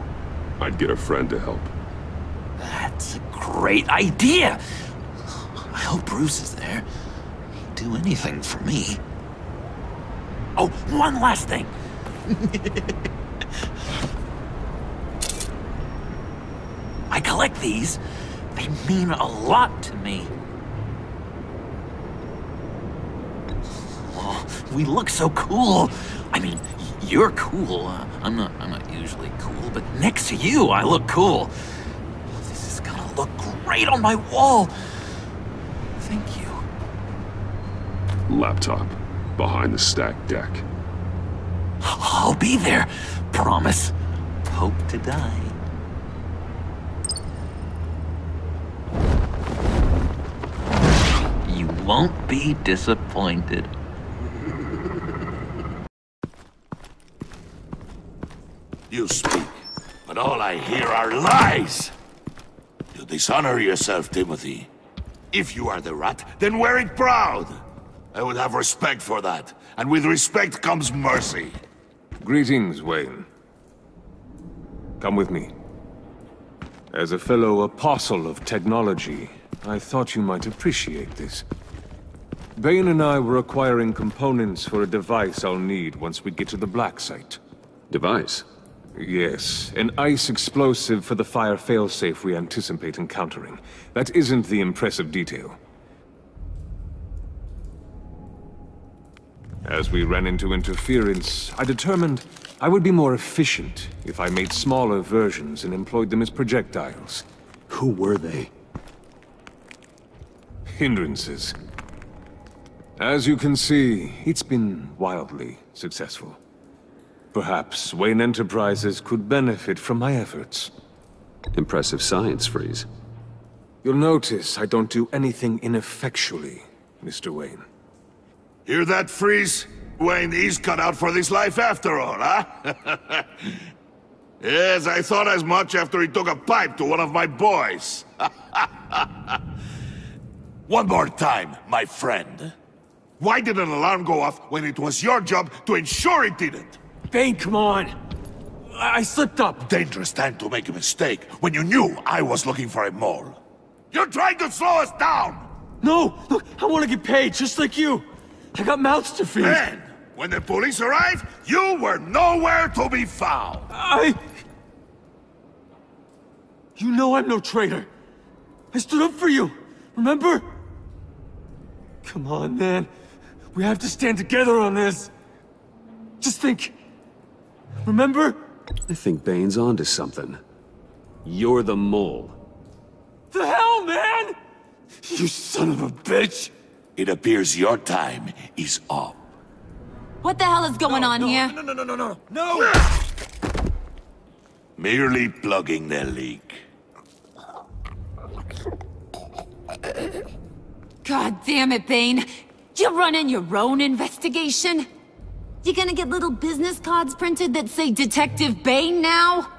Speaker 1: I'd get a friend to help.
Speaker 5: That's a great idea! I hope Bruce is there. He'd do anything for me. Oh, one last thing! I collect these. They mean a lot to me. Oh, we look so cool. I mean, you're cool. I'm not usually cool, but next to you, I look cool. This is gonna look great on my wall. Thank you.
Speaker 1: Laptop, behind the stacked deck.
Speaker 5: I'll be there. Promise. Hope to die. You won't be disappointed.
Speaker 13: You speak, but all I hear are lies! You dishonor yourself, Timothy. If you are the rat, then wear it proud! I would have respect for that, and with respect comes mercy.
Speaker 4: Greetings, Wayne. Come with me. As a fellow apostle of technology, I thought you might appreciate this. Bane and I were acquiring components for a device I'll need once we get to the Black Site.
Speaker 1: Device?
Speaker 4: Yes, an ice explosive for the fire failsafe we anticipate encountering. That isn't the impressive detail. As we ran into interference, I determined I would be more efficient if I made smaller versions and employed them as projectiles.
Speaker 1: Who were they?
Speaker 4: Hindrances. As you can see, it's been wildly successful. Perhaps Wayne Enterprises could benefit from my efforts.
Speaker 1: Impressive science, Freeze.
Speaker 4: You'll notice I don't do anything ineffectually, Mr. Wayne.
Speaker 13: Hear that, Freeze? Wayne, he's cut out for this life after all, huh? Yes, I thought as much after he took a pipe to one of my boys. One more time, my friend. Why did an alarm go off when it was your job to ensure it didn't?
Speaker 7: Bane, come on! I slipped up!
Speaker 13: Dangerous time to make a mistake when you knew I was looking for a mole. You're trying to slow us down!
Speaker 7: No! Look, I want to get paid, just like you! I got mouths to feed!
Speaker 13: Then, when the police arrived, you were nowhere to be found!
Speaker 7: You know I'm no traitor! I stood up for you, remember? Come on, man. We have to stand together on this. Just think. Remember?
Speaker 1: I think Bane's onto something. You're the mole.
Speaker 7: The hell, man! You son of a bitch!
Speaker 13: It appears your time is up.
Speaker 3: What the hell is going on here?
Speaker 7: No!
Speaker 13: Merely plugging the leak.
Speaker 3: God damn it, Bane. You're running your own investigation? You gonna get little business cards printed that say Detective Bane now?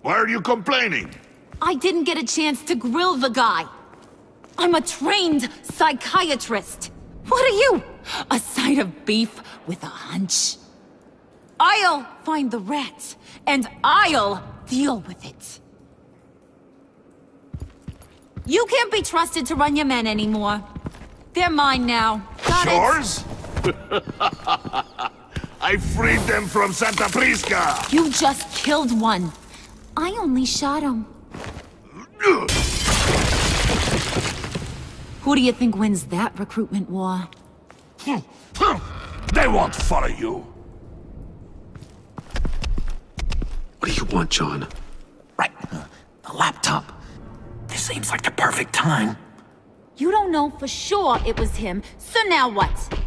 Speaker 13: Why are you complaining?
Speaker 3: I didn't get a chance to grill the guy. I'm a trained psychiatrist. What are you? A side of beef with a hunch? I'll find the rat, and I'll deal with it. You can't be trusted to run your men anymore. They're mine now. Got
Speaker 13: Yours? I freed them from Santa Prisca!
Speaker 3: You just killed one. I only shot him. Who do you think wins that recruitment war?
Speaker 13: They won't follow you.
Speaker 1: What do you want, John?
Speaker 5: Right, the laptop. This seems like the perfect time.
Speaker 3: You don't know for sure it was him, so now what?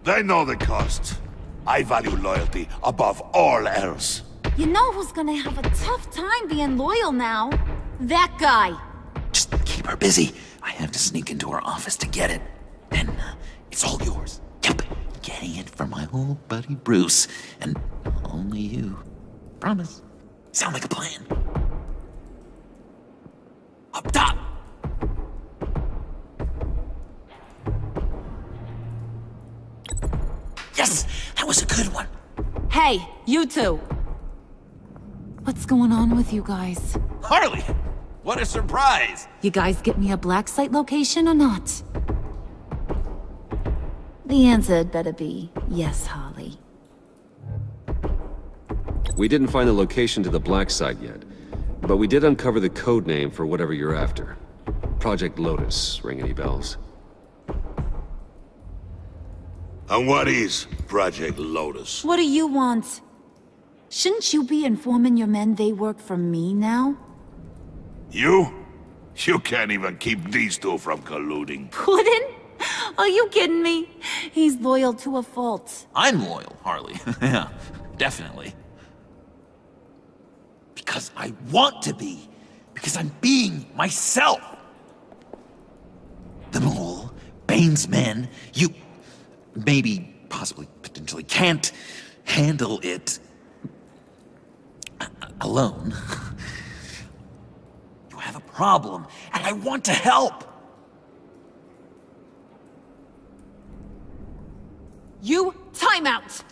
Speaker 13: They know the cost. I value loyalty above all else.
Speaker 3: You know who's gonna have a tough time being loyal now? That guy.
Speaker 5: Just keep her busy. I have to sneak into her office to get it. Then it's all yours. Yep, getting it for my old buddy Bruce. And only you. Promise. Sound like a plan. Up top! Yes! That was a good one.
Speaker 3: Hey, you two. What's going on with you guys?
Speaker 5: Harley! What a surprise!
Speaker 3: You guys get me a black site location or not? The answer had better be yes, Harley.
Speaker 10: We didn't find the location to the black site yet, but we did uncover the code name for whatever you're after. Project Lotus. Ring any bells?
Speaker 13: And what is Project Lotus?
Speaker 3: What do you want? Shouldn't you be informing your men they work for me now?
Speaker 13: You? You can't even keep these two from colluding.
Speaker 3: Puddin'? Are you kidding me? He's loyal to a fault.
Speaker 5: I'm loyal, Harley. Yeah, definitely. Because I want to be. Because I'm being myself. The Mole, Bane's men, you... maybe, possibly, potentially can't handle it... alone. You have a problem, and I want to help.
Speaker 3: You, time out!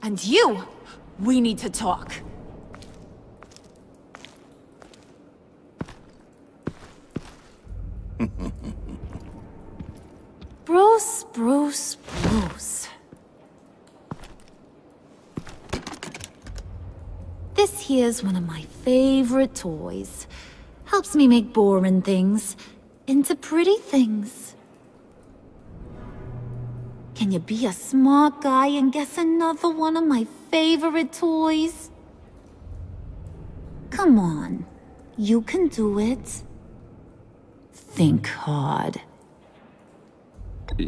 Speaker 3: And you, we need to talk. Bruce. This here's one of my favorite toys. Helps me make boring things into pretty things. Can you be a smart guy and guess another one of my favorite toys? Come on, you can do it. Think hard.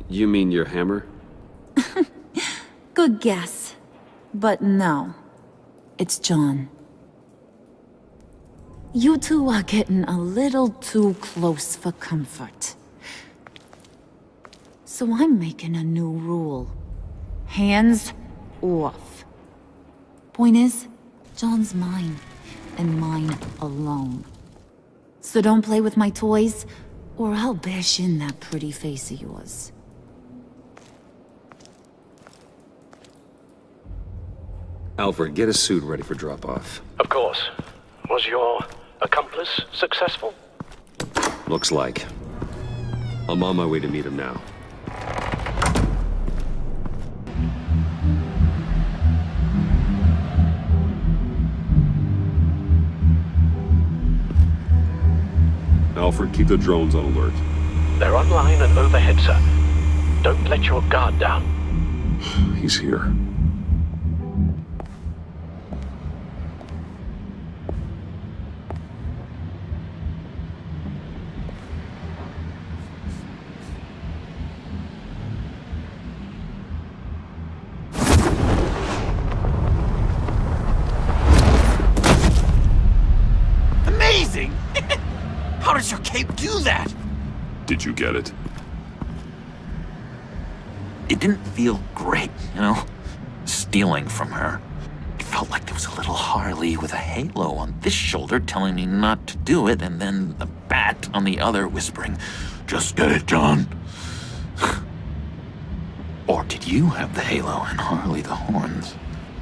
Speaker 10: You mean your hammer?
Speaker 3: Good guess. But no. It's John. You two are getting a little too close for comfort. So I'm making a new rule. Hands off. Point is, John's mine, and mine alone. So don't play with my toys, or I'll bash in that pretty face of yours.
Speaker 10: Alfred, get a suit ready for drop-off.
Speaker 12: Of course. Was your accomplice successful?
Speaker 10: Looks like. I'm on my way to meet him now.
Speaker 4: Alfred, keep the drones on alert.
Speaker 12: They're online and overhead, sir. Don't let your guard down.
Speaker 4: He's here.
Speaker 5: Amazing! How does your cape do that?
Speaker 4: Did you get it?
Speaker 5: It didn't feel great, you know? Stealing from her. It felt like there was a little Harley with a halo on this shoulder telling me not to do it, and then the bat on the other whispering, "Just get it, John." Or did you have the halo and Harley the horns?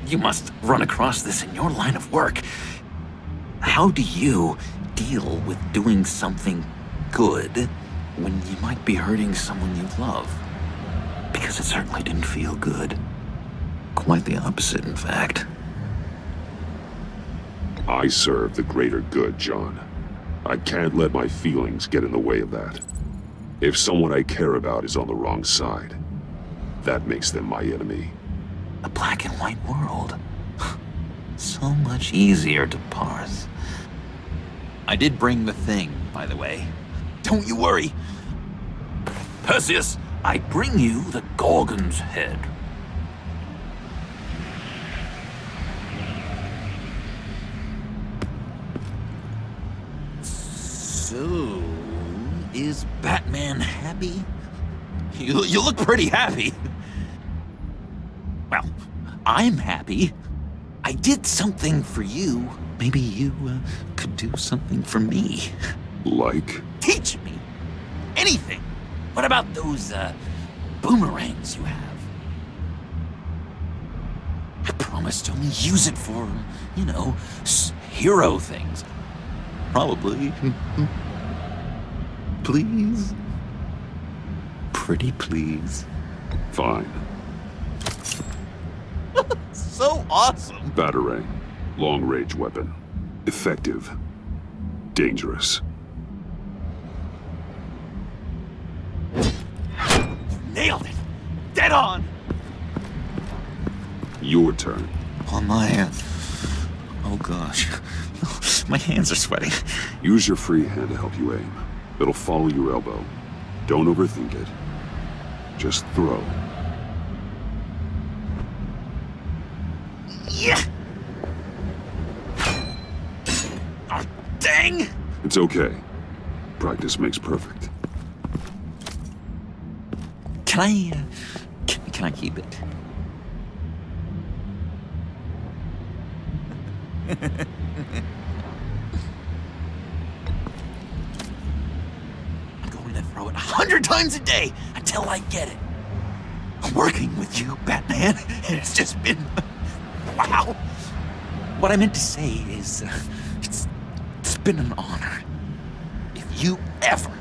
Speaker 5: You must run across this in your line of work. How do you deal with doing something good when you might be hurting someone you love? Because it certainly didn't feel good. Quite the opposite, in fact.
Speaker 15: I serve the greater good, John. I can't let my feelings get in the way of that. If someone I care about is on the wrong side, that makes them my enemy.
Speaker 5: A black and white world. So much easier to parse. I did bring the thing, by the way. Don't you worry. Perseus, I bring you the Gorgon's head. So, is Batman happy? You look pretty happy. Well, I'm happy. I did something for you. Maybe you could do something for me.
Speaker 15: Like?
Speaker 5: Teach me. Anything. What about those boomerangs you have? I promise to only use it for, you know, hero things. Probably. Please? Pretty please.
Speaker 15: Fine.
Speaker 5: So awesome!
Speaker 15: Batarang. Long-range weapon. Effective. Dangerous.
Speaker 5: Nailed it! Dead on!
Speaker 15: Your turn.
Speaker 5: On my hand. Oh gosh. My hands are sweating.
Speaker 15: Use your free hand to help you aim. It'll follow your elbow. Don't overthink it. Just throw.
Speaker 5: Yeah! Oh, dang!
Speaker 15: It's okay. Practice makes perfect.
Speaker 5: Can I keep it? I'm going to throw it 100 times a day until I get it. Working with you, Batman, it's just been... wow. What I meant to say is, it's been an honor. If you ever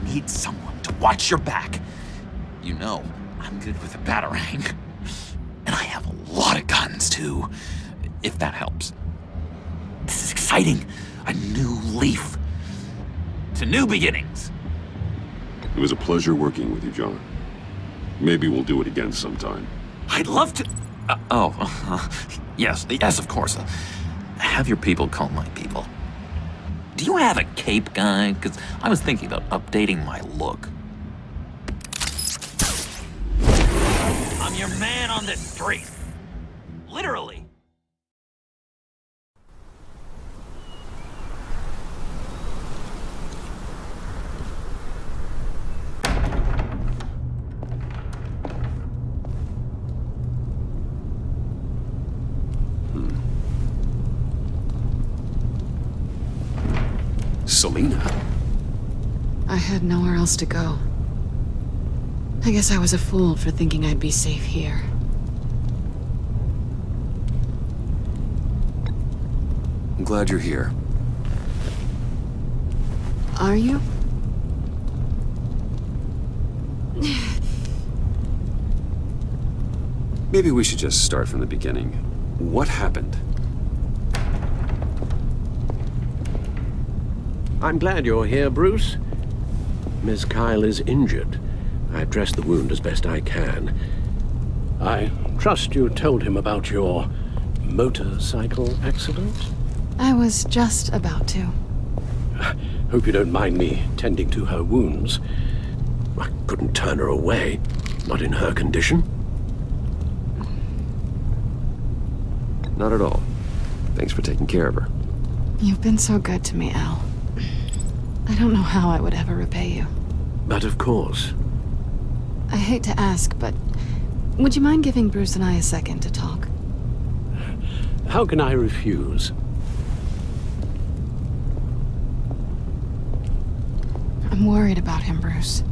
Speaker 5: need someone to watch your back, you know I'm good with a batarang. And I have a lot of guns, too, if that helps. This is exciting. A new leaf. To new beginnings.
Speaker 15: It was a pleasure working with you, John. Maybe we'll do it again sometime.
Speaker 5: I'd love to... yes, of course. Have your people call my people. Do you have a cape, guy? Because I was thinking about updating my look. I'm your man on the street. Literally.
Speaker 1: Selina?
Speaker 2: I had nowhere else to go. I guess I was a fool for thinking I'd be safe here.
Speaker 1: I'm glad you're here.
Speaker 2: Are you?
Speaker 1: Maybe we should just start from the beginning. What happened?
Speaker 16: I'm glad you're here, Bruce. Miss Kyle is injured. I've dressed the wound as best I can. I trust you told him about your motorcycle accident?
Speaker 2: I was just about to.
Speaker 16: Hope you don't mind me tending to her wounds. I couldn't turn her away, not in her condition.
Speaker 10: Not at all. Thanks for taking care of her.
Speaker 2: You've been so good to me, Al. I don't know how I would ever repay you.
Speaker 16: But of course.
Speaker 2: I hate to ask, but would you mind giving Bruce and I a second to talk?
Speaker 16: How can I refuse?
Speaker 2: I'm worried about him, Bruce.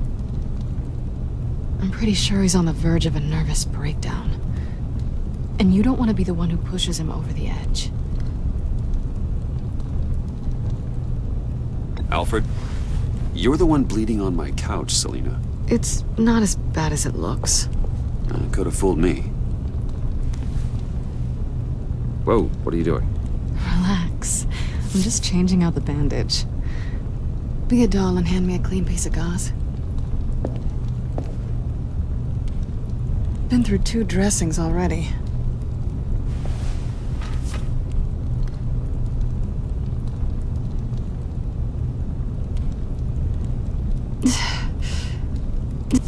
Speaker 2: I'm pretty sure he's on the verge of a nervous breakdown. And you don't want to be the one who pushes him over the edge.
Speaker 1: Alfred, you're the one bleeding on my couch, Selina.
Speaker 2: It's not as bad as it looks.
Speaker 1: Could have fooled me.
Speaker 10: Whoa, what are you doing?
Speaker 2: Relax. I'm just changing out the bandage. Be a doll and hand me a clean piece of gauze. Been through 2 dressings already.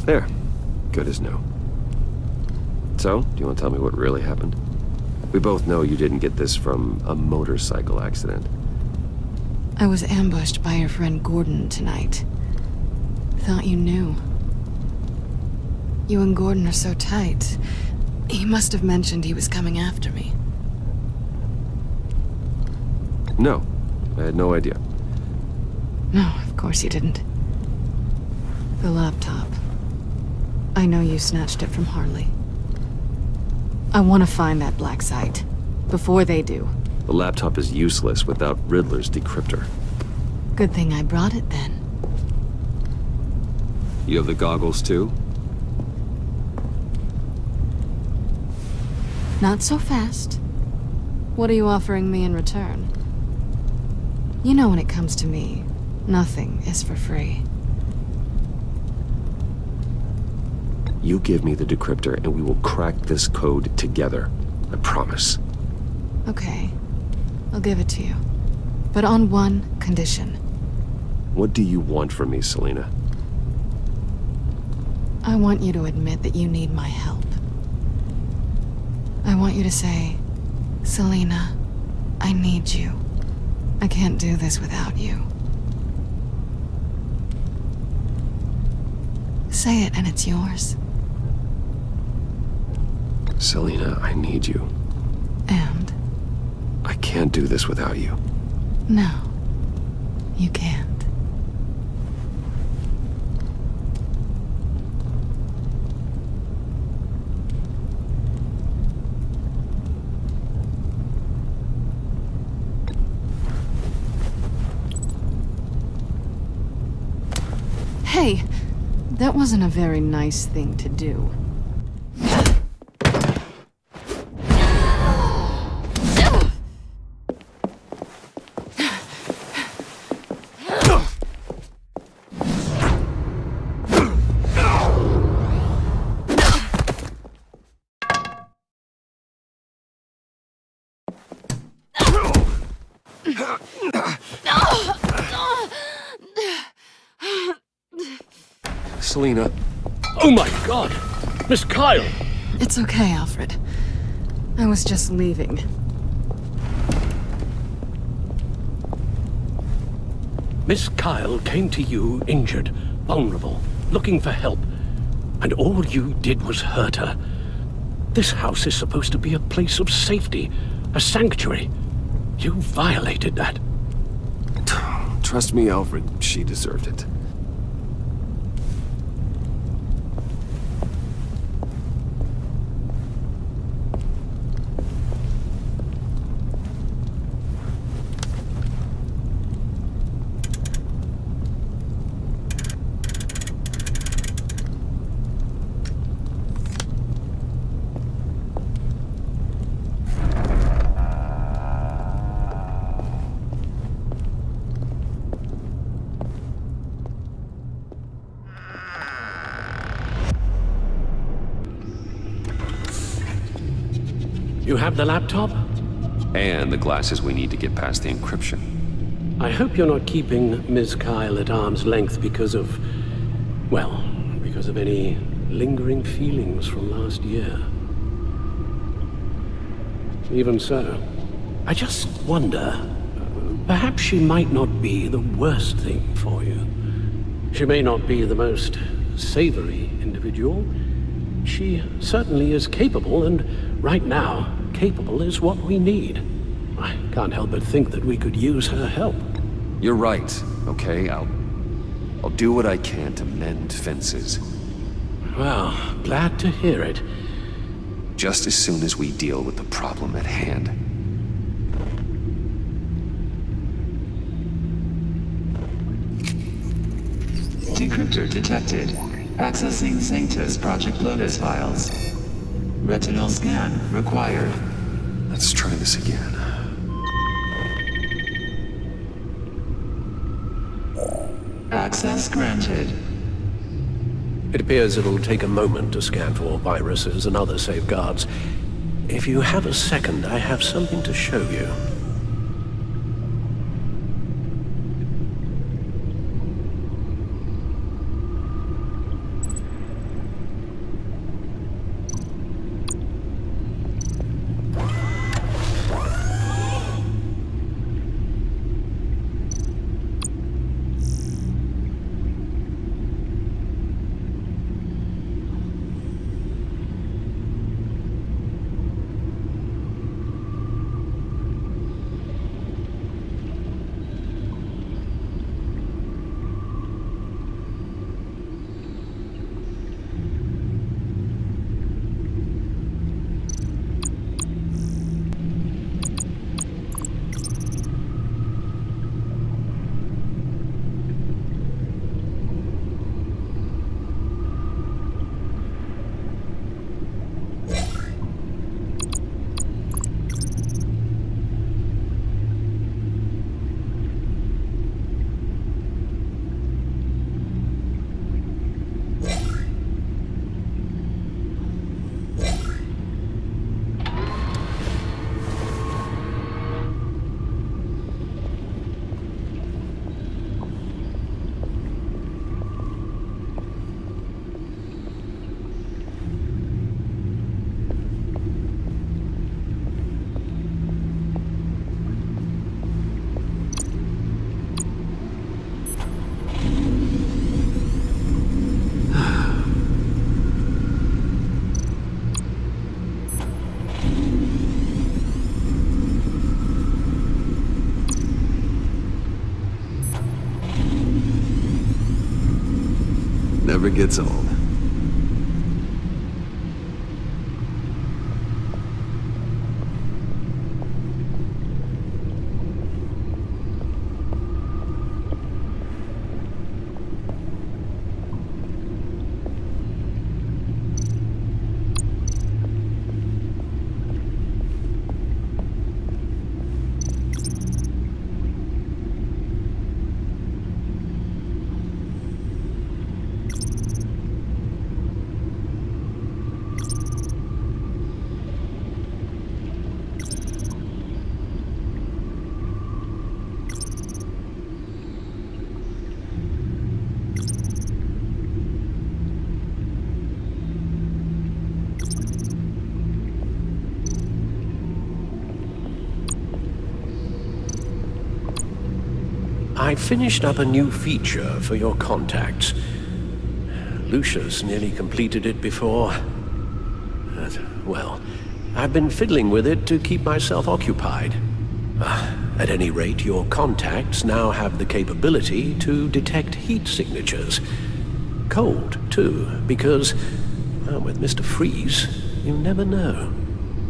Speaker 10: There. Good as new. So, do you want to tell me what really happened? We both know you didn't get this from a motorcycle accident.
Speaker 2: I was ambushed by your friend Gordon tonight. Thought you knew. You and Gordon are so tight. He must have mentioned he was coming after me.
Speaker 10: No, I had no idea.
Speaker 2: No, of course you didn't. The laptop. I know you snatched it from Harley. I want to find that black site. Before they do.
Speaker 10: The laptop is useless without Riddler's decryptor.
Speaker 2: Good thing I brought it then.
Speaker 1: You have the goggles too?
Speaker 2: Not so fast. What are you offering me in return? You know when it comes to me, nothing is for free.
Speaker 10: You give me the decryptor and we will crack this code together. I promise.
Speaker 2: Okay. I'll give it to you. But on one condition.
Speaker 10: What do you want from me, Selina?
Speaker 2: I want you to admit that you need my help. I want you to say, Selina, I need you. I can't do this without you. Say it and it's yours.
Speaker 10: Selina, I need you.
Speaker 2: And?
Speaker 10: I can't do this without you.
Speaker 2: No, you can't. Hey, that wasn't a very nice thing to do.
Speaker 10: Selina.
Speaker 16: Oh my God! Miss Kyle!
Speaker 2: It's okay, Alfred. I was just leaving.
Speaker 16: Miss Kyle came to you injured, vulnerable, looking for help. And all you did was hurt her. This house is supposed to be a place of safety, a sanctuary. You violated that.
Speaker 10: Trust me, Alfred, she deserved it.
Speaker 16: You have the laptop?
Speaker 1: And the glasses we need to get past the encryption.
Speaker 16: I hope you're not keeping Ms. Kyle at arm's length because of... well, because of any lingering feelings from last year. Even so, I just wonder, perhaps she might not be the worst thing for you. She may not be the most savory individual. She certainly is capable, and right now, capable is what we need. I can't help but think that we could use her help.
Speaker 1: You're right, okay? I'll do what I can to mend fences.
Speaker 16: Well, glad to hear it.
Speaker 1: Just as soon as we deal with the problem at hand.
Speaker 11: Decryptor detected. Accessing Sanctus Project Lotus files. Retinal scan required.
Speaker 1: Let's try this again.
Speaker 11: Access granted.
Speaker 16: It appears it'll take a moment to scan for viruses and other safeguards. If you have a second, I have something to show you.
Speaker 1: Never gets old.
Speaker 16: I finished up a new feature for your contacts. Lucius nearly completed it before. But, well, I've been fiddling with it to keep myself occupied. At any rate, your contacts now have the capability to detect heat signatures. Cold, too, because, well, with Mr. Freeze, you never know.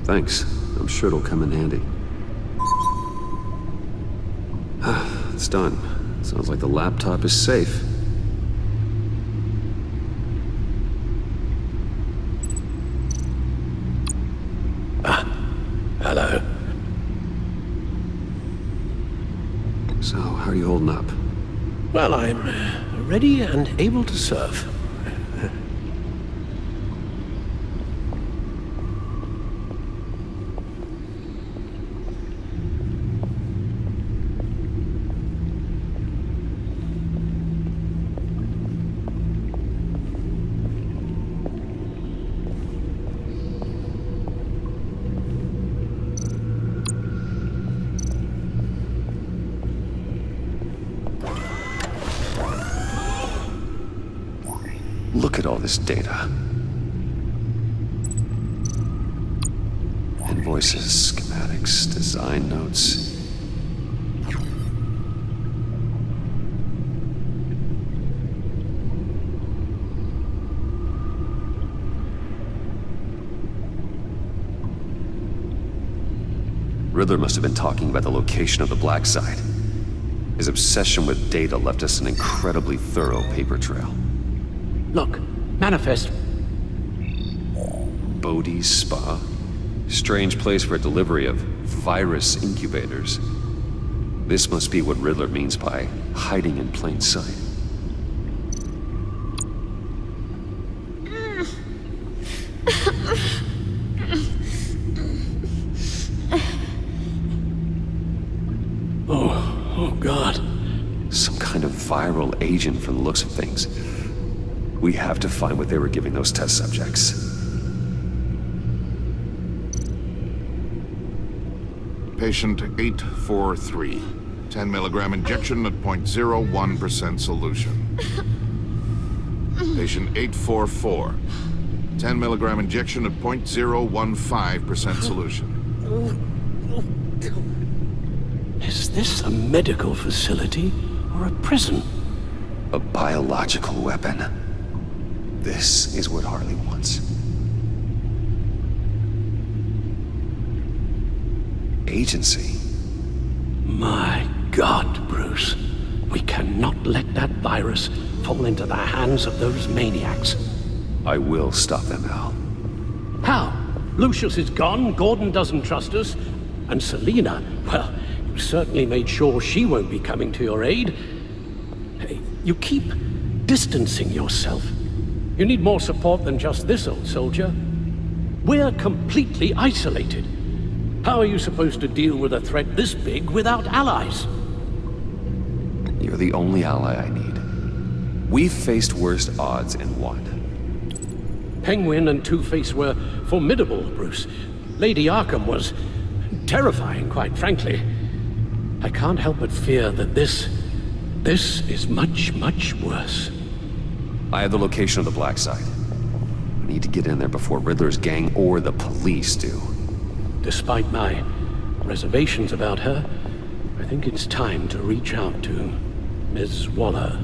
Speaker 1: Thanks. I'm sure it'll come in handy. It's done. Sounds like the laptop is safe.
Speaker 16: Hello.
Speaker 1: So, how are you holding up?
Speaker 16: Well, I'm ready and able to serve.
Speaker 1: Look at all this data. Invoices, schematics, design notes. Riddler must have been talking about the location of the black site. His obsession with data left us an incredibly thorough paper trail.
Speaker 16: Look, manifest.
Speaker 1: Bodhi's Spa? Strange place for delivery of virus incubators. This must be what Riddler means by hiding in plain sight.
Speaker 16: Oh God.
Speaker 1: Some kind of viral agent from the looks of things. We have to find what they were giving those test subjects.
Speaker 13: Patient 843. 10 milligram injection at 0.01% solution. Patient 844. 10 milligram injection at 0.015% solution.
Speaker 16: Is this a medical facility or a prison?
Speaker 1: A biological weapon. This is what Harley wants. Agency.
Speaker 16: My God, Bruce. We cannot let that virus fall into the hands of those maniacs.
Speaker 1: I will stop them, Al.
Speaker 16: How? Lucius is gone, Gordon doesn't trust us, and Selina, well, you certainly made sure she won't be coming to your aid. Hey, you keep distancing yourself. You need more support than just this old soldier. We're completely isolated. How are you supposed to deal with a threat this big without allies?
Speaker 1: You're the only ally I need. We've faced worse odds and won.
Speaker 16: Penguin and Two-Face were formidable, Bruce. Lady Arkham was terrifying, quite frankly. I can't help but fear that this is much, much worse.
Speaker 1: I have the location of the Black Site. I need to get in there before Riddler's gang or the police do.
Speaker 16: Despite my reservations about her, I think it's time to reach out to Ms. Waller.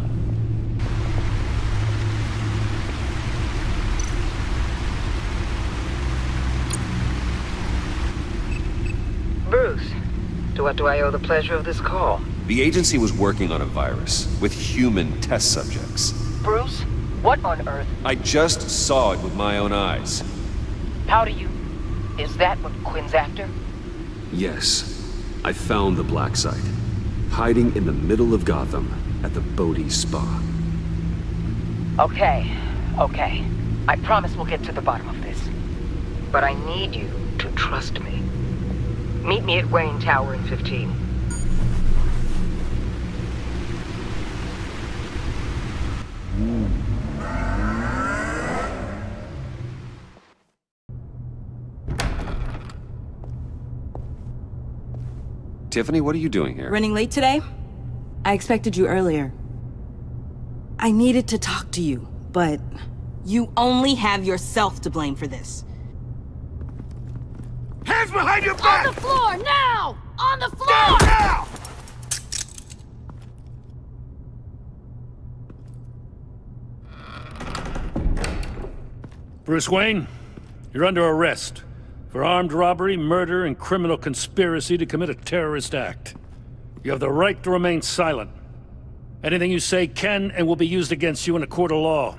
Speaker 8: Bruce, to what do I owe the pleasure of this call?
Speaker 1: The agency was working on a virus with human test subjects.
Speaker 8: Bruce, what on earth?
Speaker 1: I just saw it with my own eyes.
Speaker 8: How do you... Is that what Quinn's after?
Speaker 1: Yes. I found the Black Site. Hiding in the middle of Gotham at the Bodhi Spa.
Speaker 8: Okay. I promise we'll get to the bottom of this. But I need you to trust me. Meet me at Wayne Tower in 15.
Speaker 1: Tiffany, what are you doing here?
Speaker 17: Running late today? I expected you earlier. I needed to talk to you, but you only have yourself to blame for this.
Speaker 13: Hands behind your back!
Speaker 2: On the floor, now! On the floor!
Speaker 13: Down now!
Speaker 12: Bruce Wayne, you're under arrest for armed robbery, murder, and criminal conspiracy to commit a terrorist act. You have the right to remain silent. Anything you say can and will be used against you in a court of law.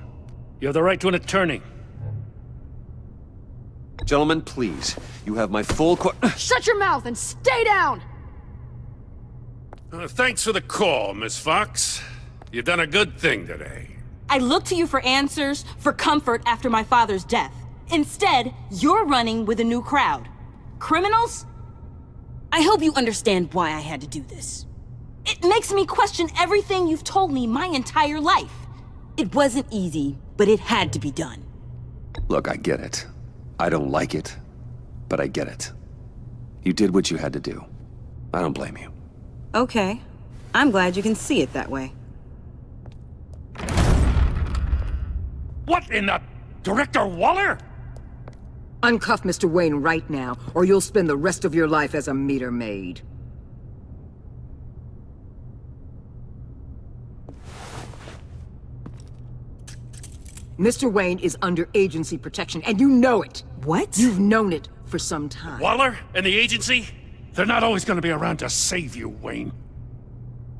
Speaker 12: You have the right to an attorney.
Speaker 1: Gentlemen, please. You have my full
Speaker 2: Shut your mouth and stay down!
Speaker 12: Thanks for the call, Miss Fox. You've done a good thing today.
Speaker 17: I looked to you for answers, for comfort after my father's death. Instead, you're running with a new crowd. Criminals? I hope you understand why I had to do this. It makes me question everything you've told me my entire life. It wasn't easy, but it had to be done.
Speaker 1: Look, I get it. I don't like it, but I get it. You did what you had to do. I don't blame you.
Speaker 17: Okay. I'm glad you can see it that way.
Speaker 12: What in the... Director Waller?
Speaker 18: Uncuff Mr. Wayne right now, or you'll spend the rest of your life as a meter maid. Mr. Wayne is under agency protection, and you know it.
Speaker 17: What?
Speaker 18: You've known it for some time.
Speaker 12: Waller and the agency? They're not always going to be around to save you, Wayne.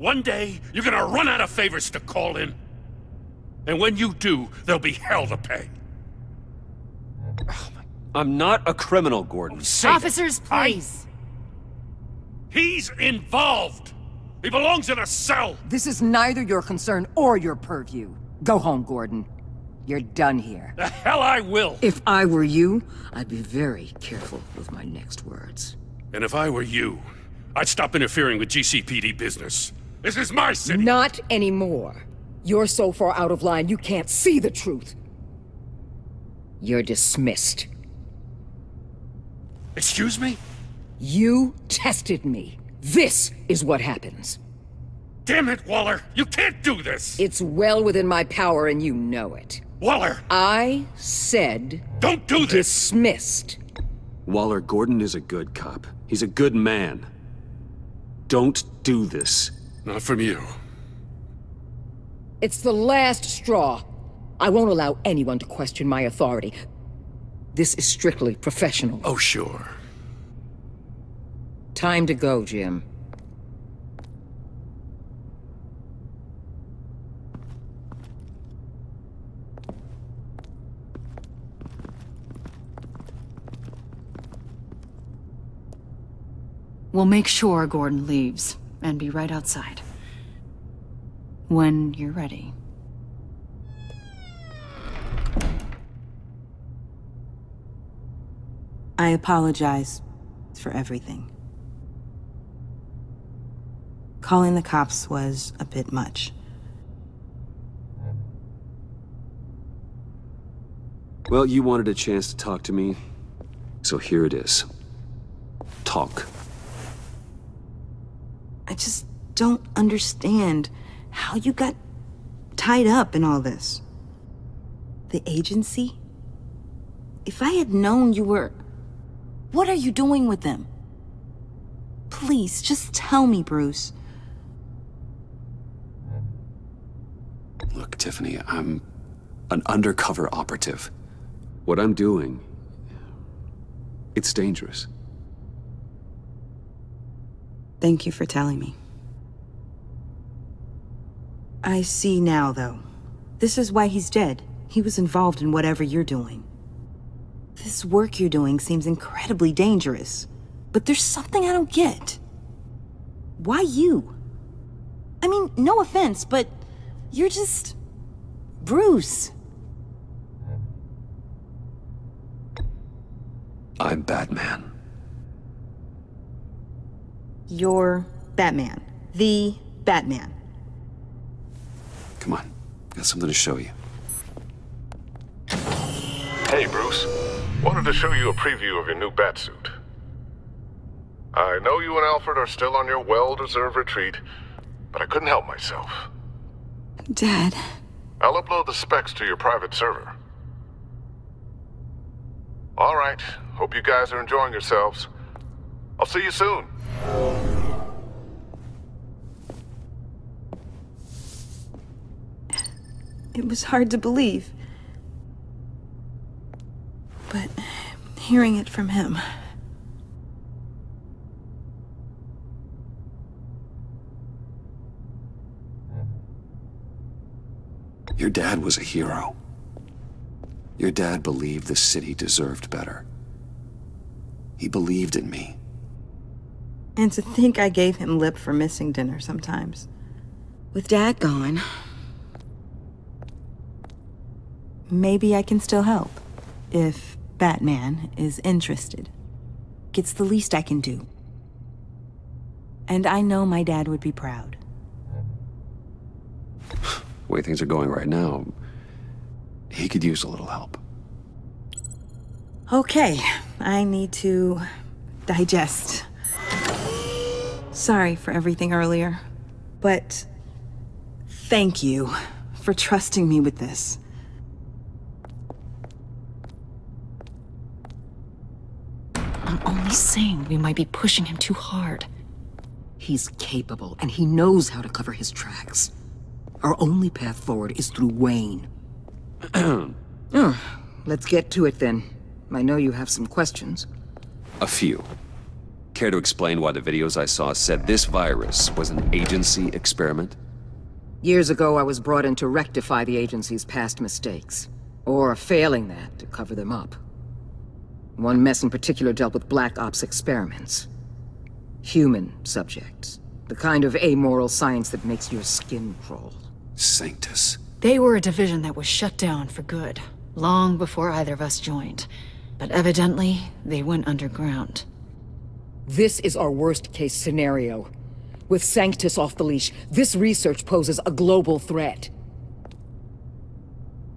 Speaker 12: One day, you're gonna run out of favors to call in. And when you do, there'll be hell to pay.
Speaker 10: I'm not a criminal, Gordon.
Speaker 17: Officers, please.
Speaker 12: He's involved. He belongs in a cell.
Speaker 18: This is neither your concern or your purview. Go home, Gordon. You're done here.
Speaker 12: The hell I will.
Speaker 18: If I were you, I'd be very careful with my next words.
Speaker 12: And if I were you, I'd stop interfering with GCPD business. This is my city.
Speaker 18: Not anymore. You're so far out of line you can't see the truth. You're dismissed.
Speaker 12: Excuse me?
Speaker 18: You tested me. This is what happens.
Speaker 12: Damn it, Waller! You can't do this!
Speaker 18: It's well within my power and you know it.
Speaker 12: Waller!
Speaker 18: I said...
Speaker 12: Don't do this!
Speaker 18: Dismissed.
Speaker 1: Waller, Gordon is a good cop. He's a good man. Don't do this.
Speaker 12: Not from you.
Speaker 18: It's the last straw. I won't allow anyone to question my authority. This is strictly professional.
Speaker 12: Oh, sure.
Speaker 18: Time to go, Jim.
Speaker 19: We'll make sure Gordon leaves, and be right outside. When you're ready.
Speaker 17: I apologize for everything. Calling the cops was a bit much.
Speaker 1: Well, you wanted a chance to talk to me, so here it is. Talk.
Speaker 17: I just don't understand how you got tied up in all this. The agency? If I had known you were... What are you doing with them? Please, just tell me, Bruce.
Speaker 1: Look, Tiffany, I'm an undercover operative. What I'm doing, it's dangerous.
Speaker 17: Thank you for telling me. I see now, though. This is why he's dead. He was involved in whatever you're doing. This work you're doing seems incredibly dangerous. But there's something I don't get. Why you? I mean, no offense, but you're just... Bruce.
Speaker 1: I'm Batman.
Speaker 17: You're Batman. The Batman.
Speaker 1: Come on, got something to show you.
Speaker 13: Hey, Bruce. Wanted to show you a preview of your new Batsuit. I know you and Alfred are still on your well-deserved retreat, but I couldn't help myself.
Speaker 17: Dad.
Speaker 13: I'll upload the specs to your private server. All right. Hope you guys are enjoying yourselves. I'll see you soon.
Speaker 17: It was hard to believe. But hearing it from him...
Speaker 1: Your dad was a hero. Your dad believed the city deserved better. He believed in me.
Speaker 17: And to think I gave him lip for missing dinner sometimes. With Dad gone... Maybe I can still help. If Batman is interested. It's the least I can do. And I know my dad would be proud.
Speaker 1: The way things are going right now, he could use a little help.
Speaker 17: Okay, I need to digest. Sorry for everything earlier, but thank you for trusting me with this.
Speaker 19: I'm only saying we might be pushing him too hard.
Speaker 18: He's capable, and he knows how to cover his tracks. Our only path forward is through Wayne. Let's get to it then. I know you have some questions.
Speaker 1: A few. care to explain why the videos I saw said this virus was an agency experiment?
Speaker 18: Years ago, I was brought in to rectify the agency's past mistakes. Or, failing that, to cover them up. One mess in particular dealt with Black Ops experiments. Human subjects. The kind of amoral science that makes your skin crawl.
Speaker 1: Sanctus.
Speaker 19: They were a division that was shut down for good, long before either of us joined. But evidently, they went underground.
Speaker 18: This is our worst-case scenario. With Sanctus off the leash, this research poses a global threat.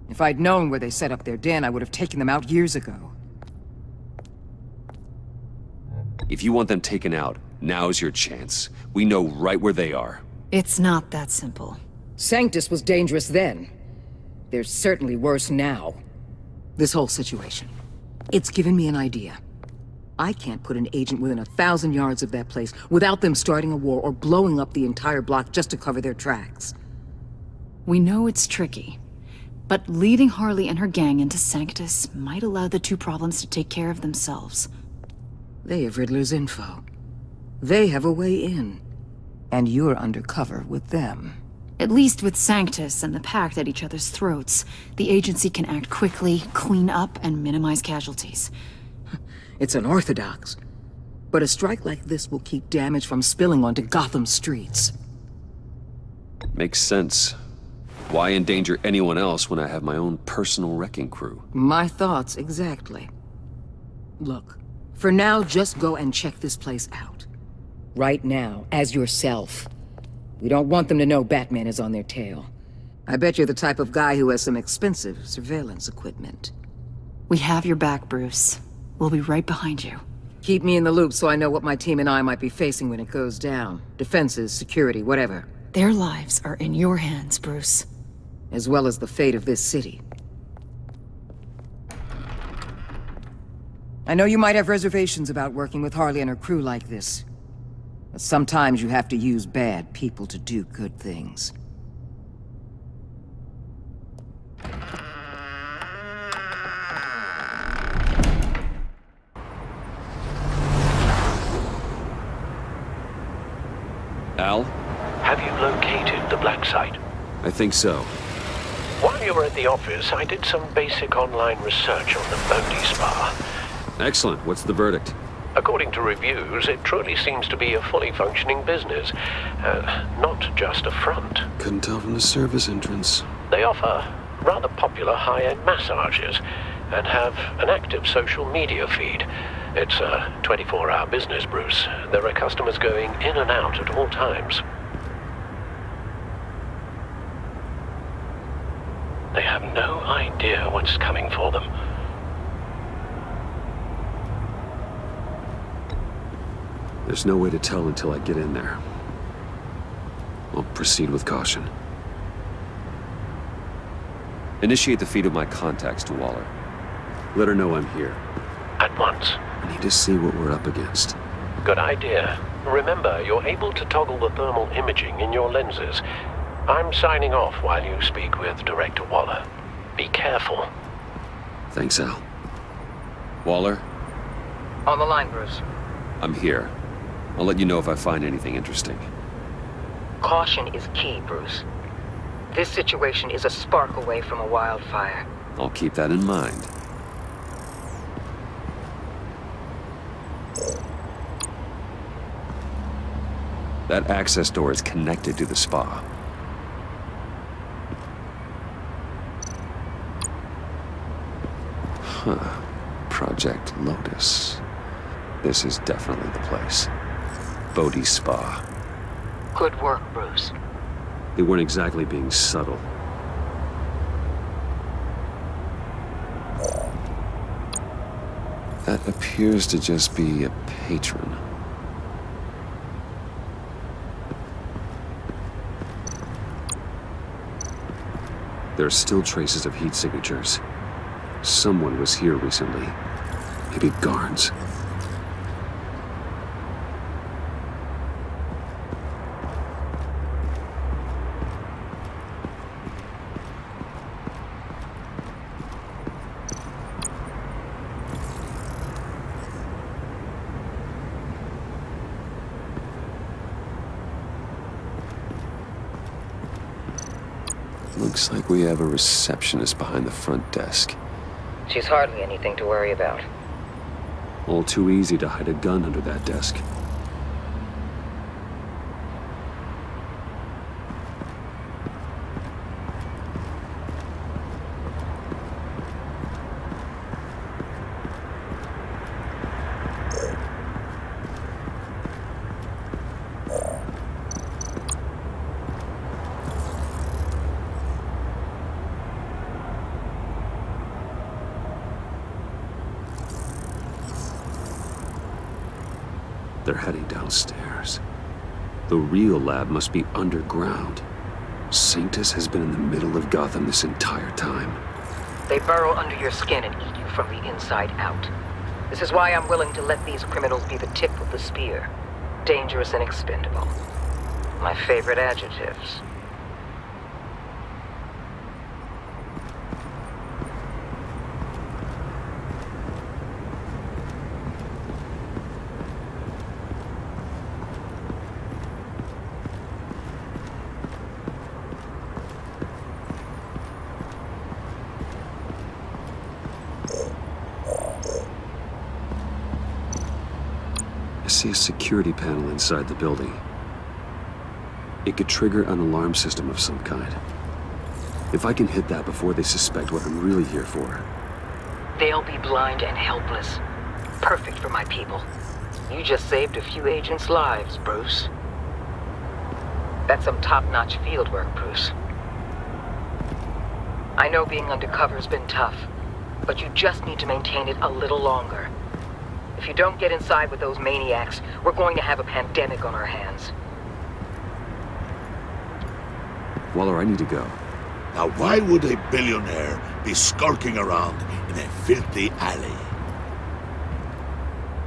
Speaker 18: If I'd known where they set up their den, I would have taken them out years ago.
Speaker 1: If you want them taken out, now's your chance. We know right where they are.
Speaker 19: It's not that simple.
Speaker 18: Sanctus was dangerous then. They're certainly worse now. This whole situation. It's given me an idea. I can't put an agent within 1,000 yards of that place without them starting a war or blowing up the entire block just to cover their tracks.
Speaker 19: We know it's tricky, but leading Harley and her gang into Sanctus might allow the two problems to take care of themselves.
Speaker 18: They have Riddler's info. They have a way in. And you're undercover with them.
Speaker 19: At least with Sanctus and the Pact at each other's throats, the agency can act quickly, clean up, and minimize casualties.
Speaker 18: It's unorthodox. But a strike like this will keep damage from spilling onto Gotham streets.
Speaker 1: Makes sense. Why endanger anyone else when I have my own personal wrecking crew?
Speaker 18: My thoughts, exactly. Look, for now, just go and check this place out. Right now, as yourself. We don't want them to know Batman is on their tail. I bet you're the type of guy who has some expensive surveillance equipment.
Speaker 19: We have your back, Bruce. We'll be right behind you.
Speaker 18: Keep me in the loop so I know what my team and I might be facing when it goes down. Defenses, security, whatever.
Speaker 19: Their lives are in your hands, Bruce.
Speaker 18: As well as the fate of this city. I know you might have reservations about working with Harley and her crew like this. But sometimes you have to use bad people to do good things.
Speaker 1: Al?
Speaker 9: Have you located the black site?
Speaker 1: I think so.
Speaker 9: While you were at the office, I did some basic online research on the Bodhi Spa.
Speaker 1: Excellent. What's the verdict?
Speaker 9: According to reviews, it truly seems to be a fully functioning business, not just a front.
Speaker 1: Couldn't tell from the service entrance.
Speaker 9: They offer rather popular high-end massages and have an active social media feed. It's a 24-hour business, Bruce. There are customers going in and out at all times. They have no idea what's coming for them.
Speaker 1: There's no way to tell until I get in there. I'll proceed with caution. Initiate the feed of my contacts to Waller. Let her know I'm here.
Speaker 9: At once.
Speaker 1: I need to see what we're up against.
Speaker 9: Good idea. Remember, you're able to toggle the thermal imaging in your lenses. I'm signing off while you speak with Director Waller. Be careful.
Speaker 1: Thanks, Al. Waller?
Speaker 18: On the line, Bruce.
Speaker 1: I'm here. I'll let you know if I find anything interesting.
Speaker 18: Caution is key, Bruce. This situation is a spark away from a wildfire.
Speaker 1: I'll keep that in mind. That access door is connected to the spa. Huh. Project Lotus. This is definitely the place. Bodhi Spa.
Speaker 18: Good work, Bruce.
Speaker 1: They weren't exactly being subtle. That appears to just be a patron. There are still traces of heat signatures. Someone was here recently. Maybe guards. Looks like we have a receptionist behind the front desk.
Speaker 8: She's hardly anything to worry about.
Speaker 1: All too easy to hide a gun under that desk. They're heading downstairs. The real lab must be underground. Sanctus has been in the middle of Gotham this entire time.
Speaker 8: They burrow under your skin and eat you from the inside out. This is why I'm willing to let these criminals be the tip of the spear. Dangerous and expendable. My favorite adjectives.
Speaker 1: I see a security panel inside the building. It could trigger an alarm system of some kind. If I can hit that before they suspect what I'm really here for.
Speaker 8: They'll be blind and helpless. Perfect for my people. You just saved a few agents' lives, Bruce. That's some top-notch field work, Bruce. I know being undercover's been tough, but you just need to maintain it a little longer. If you don't get inside with those maniacs, we're going to have a pandemic on our hands.
Speaker 1: Waller, I need to go.
Speaker 6: Now why would a billionaire be skulking around in a filthy alley?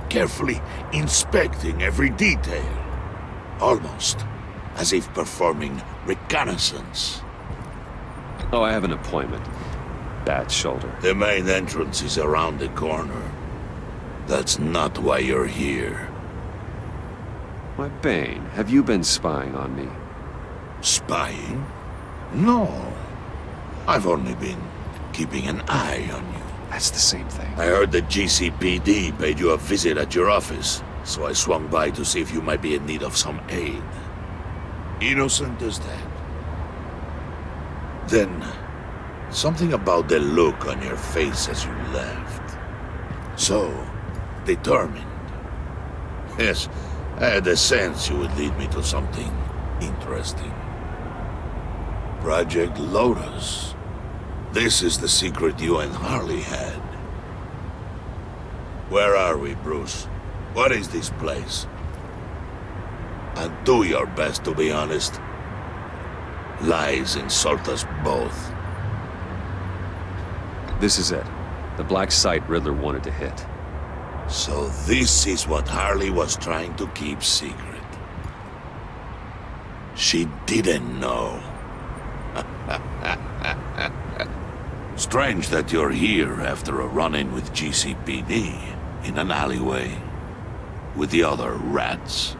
Speaker 6: Carefully inspecting every detail. Almost as if performing reconnaissance.
Speaker 1: Oh, I have an appointment. Bad shoulder.
Speaker 6: The main entrance is around the corner. That's not why you're here.
Speaker 1: Why, Bane, have you been spying on me?
Speaker 6: Spying? No. I've only been keeping an eye on you.
Speaker 1: That's the same thing.
Speaker 6: I heard the GCPD paid you a visit at your office, so I swung by to see if you might be in need of some aid. Innocent as that. Then, something about the look on your face as you left. So determined. Yes, I had a sense you would lead me to something interesting. Project Lotus. This is the secret you and Harley had. Where are we, Bruce? What is this place? And do your best to be honest. Lies insult us both.
Speaker 1: This is it. The black site Riddler wanted to hit.
Speaker 6: So this is what Harley was trying to keep secret. She didn't know. Strange that you're here after a run-in with GCPD in an alleyway with the other rats.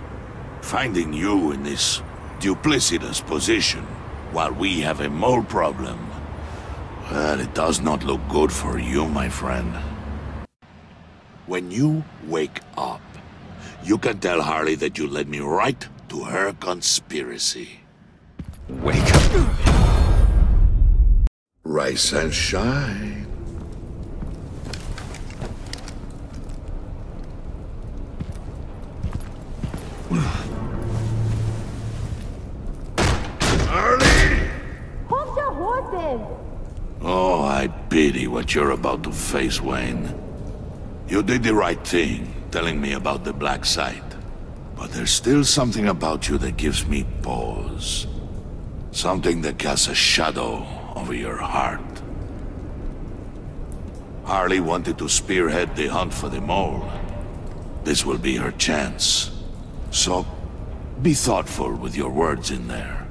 Speaker 6: Finding you in this duplicitous position while we have a mole problem. Well, it does not look good for you, my friend. When you wake up, you can tell Harley that you led me right to her conspiracy.
Speaker 1: Wake up!
Speaker 6: Rise and shine. Harley!
Speaker 17: Hold your horses!
Speaker 6: Oh, I pity what you're about to face, Wayne. You did the right thing, telling me about the black site. But there's still something about you that gives me pause. Something that casts a shadow over your heart. Harley wanted to spearhead the hunt for the mole. This will be her chance. So, be thoughtful with your words in there.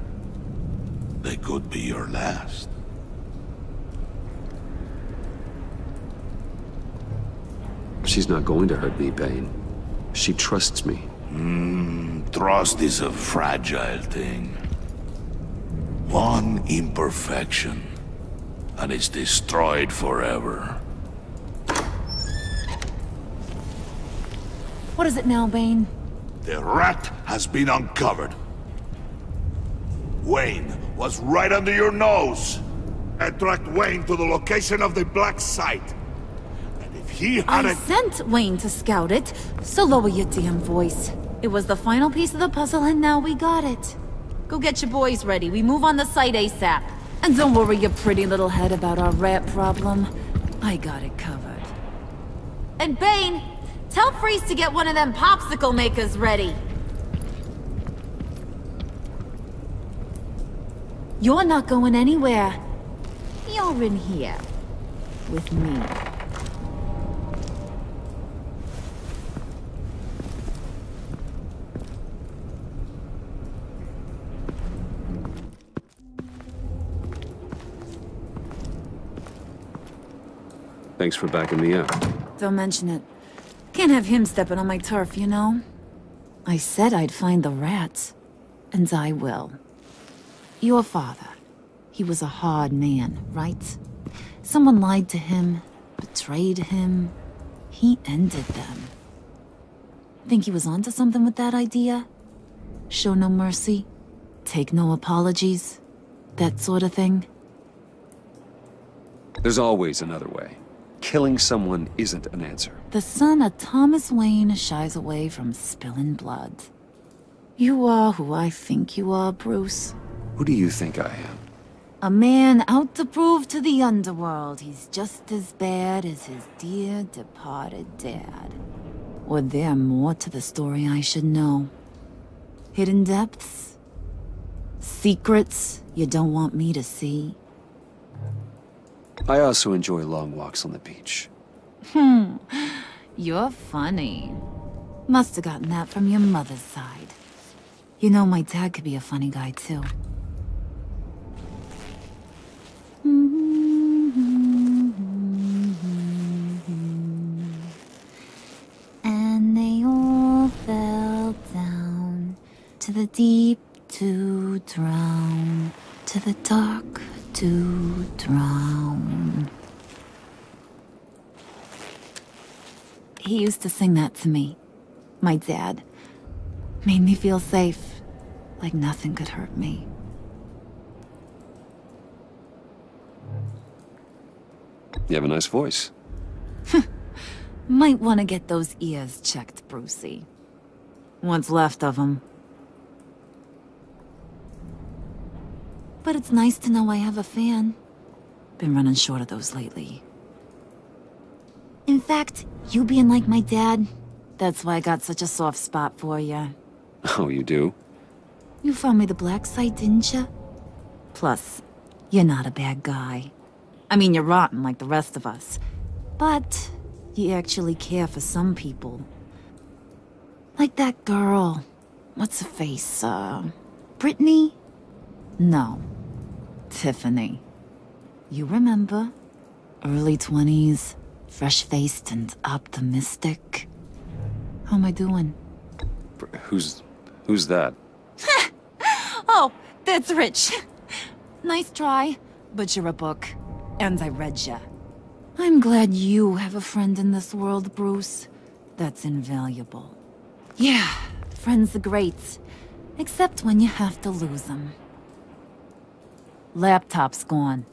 Speaker 6: They could be your last.
Speaker 1: She's not going to hurt me, Bane. She trusts me.
Speaker 6: Trust is a fragile thing. One imperfection, and it's destroyed forever.
Speaker 3: What is it now, Bane?
Speaker 6: The rat has been uncovered. Wayne was right under your nose. I tracked Wayne to the location of the black site. And if he had
Speaker 3: I sent Wayne to scout it, so lower your damn voice. It was the final piece of the puzzle and now we got it. Go get your boys ready, we move on the site ASAP. And don't worry your pretty little head about our rat problem. I got it covered. And Bane, tell Freeze to get one of them popsicle makers ready. You're not going anywhere. You're in here. With me.
Speaker 10: Thanks for backing me up.
Speaker 3: Don't mention it. Can't have him stepping on my turf, you know? I said I'd find the rats. And I will. Your father. He was a hard man, right? Someone lied to him, betrayed him. He ended them. Think he was onto something with that idea? Show no mercy? Take no apologies? That sort of thing?
Speaker 1: There's always another way. Killing someone isn't an answer.
Speaker 3: The son of Thomas Wayne shies away from spilling blood. You are who I think you are, Bruce.
Speaker 1: Who do you think I am?
Speaker 3: A man out to prove to the underworld he's just as bad as his dear departed dad. Or there more to the story I should know? Hidden depths? Secrets you don't want me to see?
Speaker 1: I also enjoy long walks on the beach.
Speaker 3: You're funny. Must have gotten that from your mother's side. You know, my dad could be a funny guy, too. And they all fell down to the deep to drown, to the dark to drown. He used to sing that to me. My dad. Made me feel safe, like nothing could hurt me.
Speaker 1: You have a nice voice.
Speaker 3: Might want to get those ears checked, Brucey. What's left of them. But it's nice to know I have a fan. Been running short of those lately. In fact, you being like my dad, that's why I got such a soft spot for you.
Speaker 1: Oh, you do?
Speaker 3: You found me the black site, didn't you? Plus, you're not a bad guy. I mean, you're rotten like the rest of us. But you actually care for some people. Like that girl. What's her face? Brittany? No. Tiffany. You remember? Early 20s, fresh-faced and optimistic. How am I doing?
Speaker 1: Who's that?
Speaker 3: Oh, that's Rich. Nice try, but you're a book. And I read ya. I'm glad you have a friend in this world, Bruce. That's invaluable. Yeah, friends are great. Except when you have to lose them. Laptop's gone.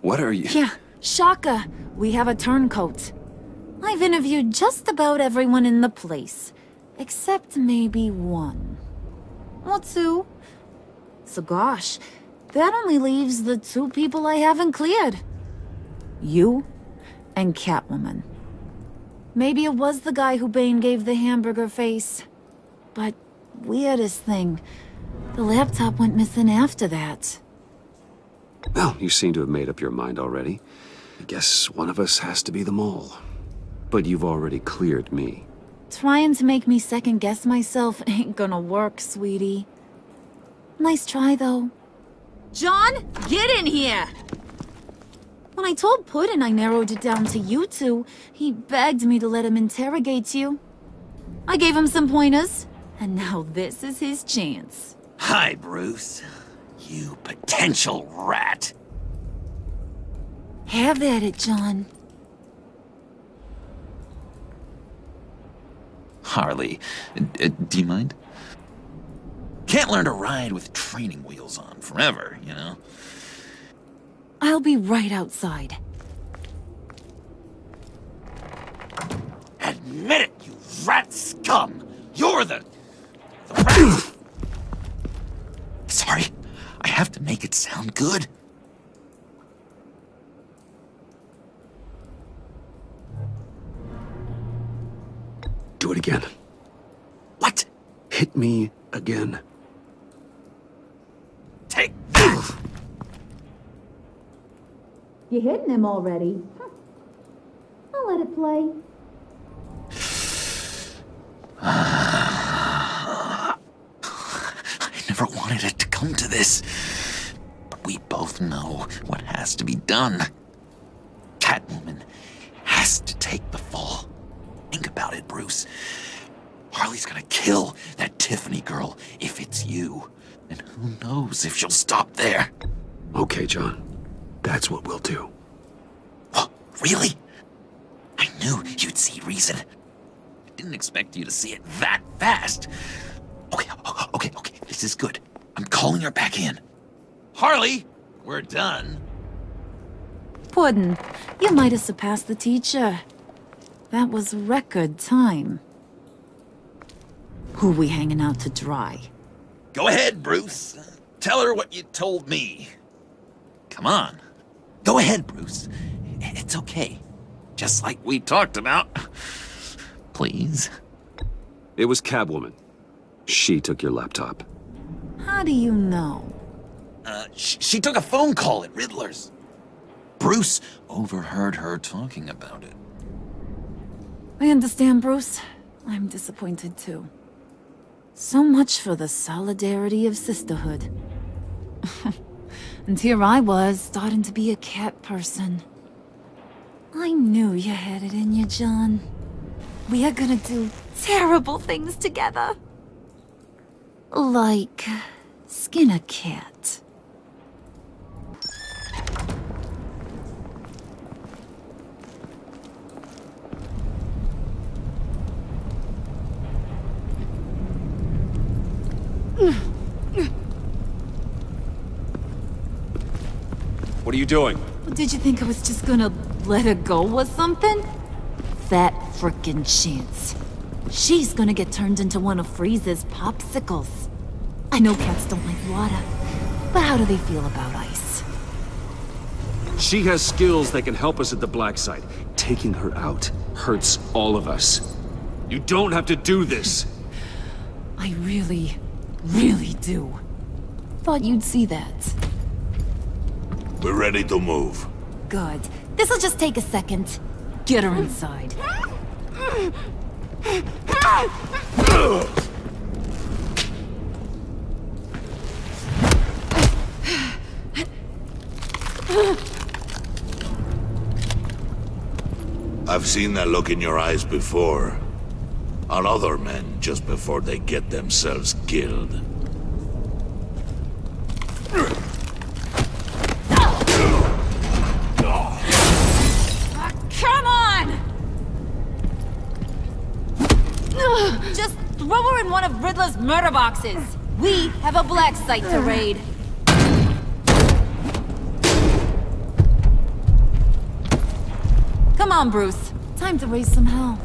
Speaker 1: What are you?
Speaker 3: Yeah, Shaka. We have a turncoat. I've interviewed just about everyone in the place. Except maybe one. Or two. So gosh, that only leaves the two people I haven't cleared. You and Catwoman. Maybe it was the guy who Bane gave the hamburger face. But weirdest thing, the laptop went missing after that.
Speaker 1: Well, you seem to have made up your mind already. I guess one of us has to be the mole. But you've already cleared me.
Speaker 3: Trying to make me second-guess myself ain't gonna work, sweetie. Nice try, though. John, get in here! When I told Puddin' I narrowed it down to you two, he begged me to let him interrogate you. I gave him some pointers, and now this is his chance.
Speaker 5: Hi, Bruce. you potential rat.
Speaker 3: Have at it, John.
Speaker 5: Harley, do you mind? Can't learn to ride with training wheels on forever, you know?
Speaker 3: I'll be right outside.
Speaker 5: Admit it, you rat scum! You're the rat! Sorry, I have to make it sound good.
Speaker 1: Do it again.
Speaker 5: What?
Speaker 1: Hit me again.
Speaker 5: Take that!
Speaker 3: You're hitting him already. I'll let it play.
Speaker 5: I never wanted it to come to this. But we both know what has to be done. Catwoman has to take the fall. Think about it, Bruce. Harley's gonna kill that Tiffany girl if it's you. And who knows if she'll stop there.
Speaker 1: Okay, John. That's what we'll do.
Speaker 5: Oh, really? I knew you'd see reason. I didn't expect you to see it that fast. Okay. This is good. I'm calling her back in. Harley, we're done.
Speaker 3: Puddin', you might have surpassed the teacher. That was record time. Who we hanging out to dry?
Speaker 5: Go ahead, Bruce. Tell her what you told me. Come on. Go ahead, Bruce. It's okay. Just like we talked about. Please.
Speaker 1: It was Catwoman. She took your laptop.
Speaker 3: How do you know?
Speaker 5: She took a phone call at Riddler's. Bruce overheard her talking about it.
Speaker 3: I understand, Bruce. I'm disappointed too. So much for the solidarity of sisterhood. And here I was, starting to be a cat person. I knew you had it in you, John. We are gonna do terrible things together. Like skin a cat.
Speaker 1: What are you doing?
Speaker 3: Did you think I was just gonna let her go or something? Fat frickin' chance. She's gonna get turned into one of Freeze's popsicles. I know cats don't like water, but how do they feel about ice?
Speaker 1: She has skills that can help us at the black site. Taking her out hurts all of us. You don't have to do this.
Speaker 3: I really do. Thought you'd see that.
Speaker 6: We're ready to move.
Speaker 3: Good. This'll just take a second. Get her inside.
Speaker 6: I've seen that look in your eyes before. On other men just before they get themselves killed.
Speaker 3: Come on! Just throw her in one of Riddler's murder boxes. We have a black site to raid. Come on, Bruce. Time to raise some hell.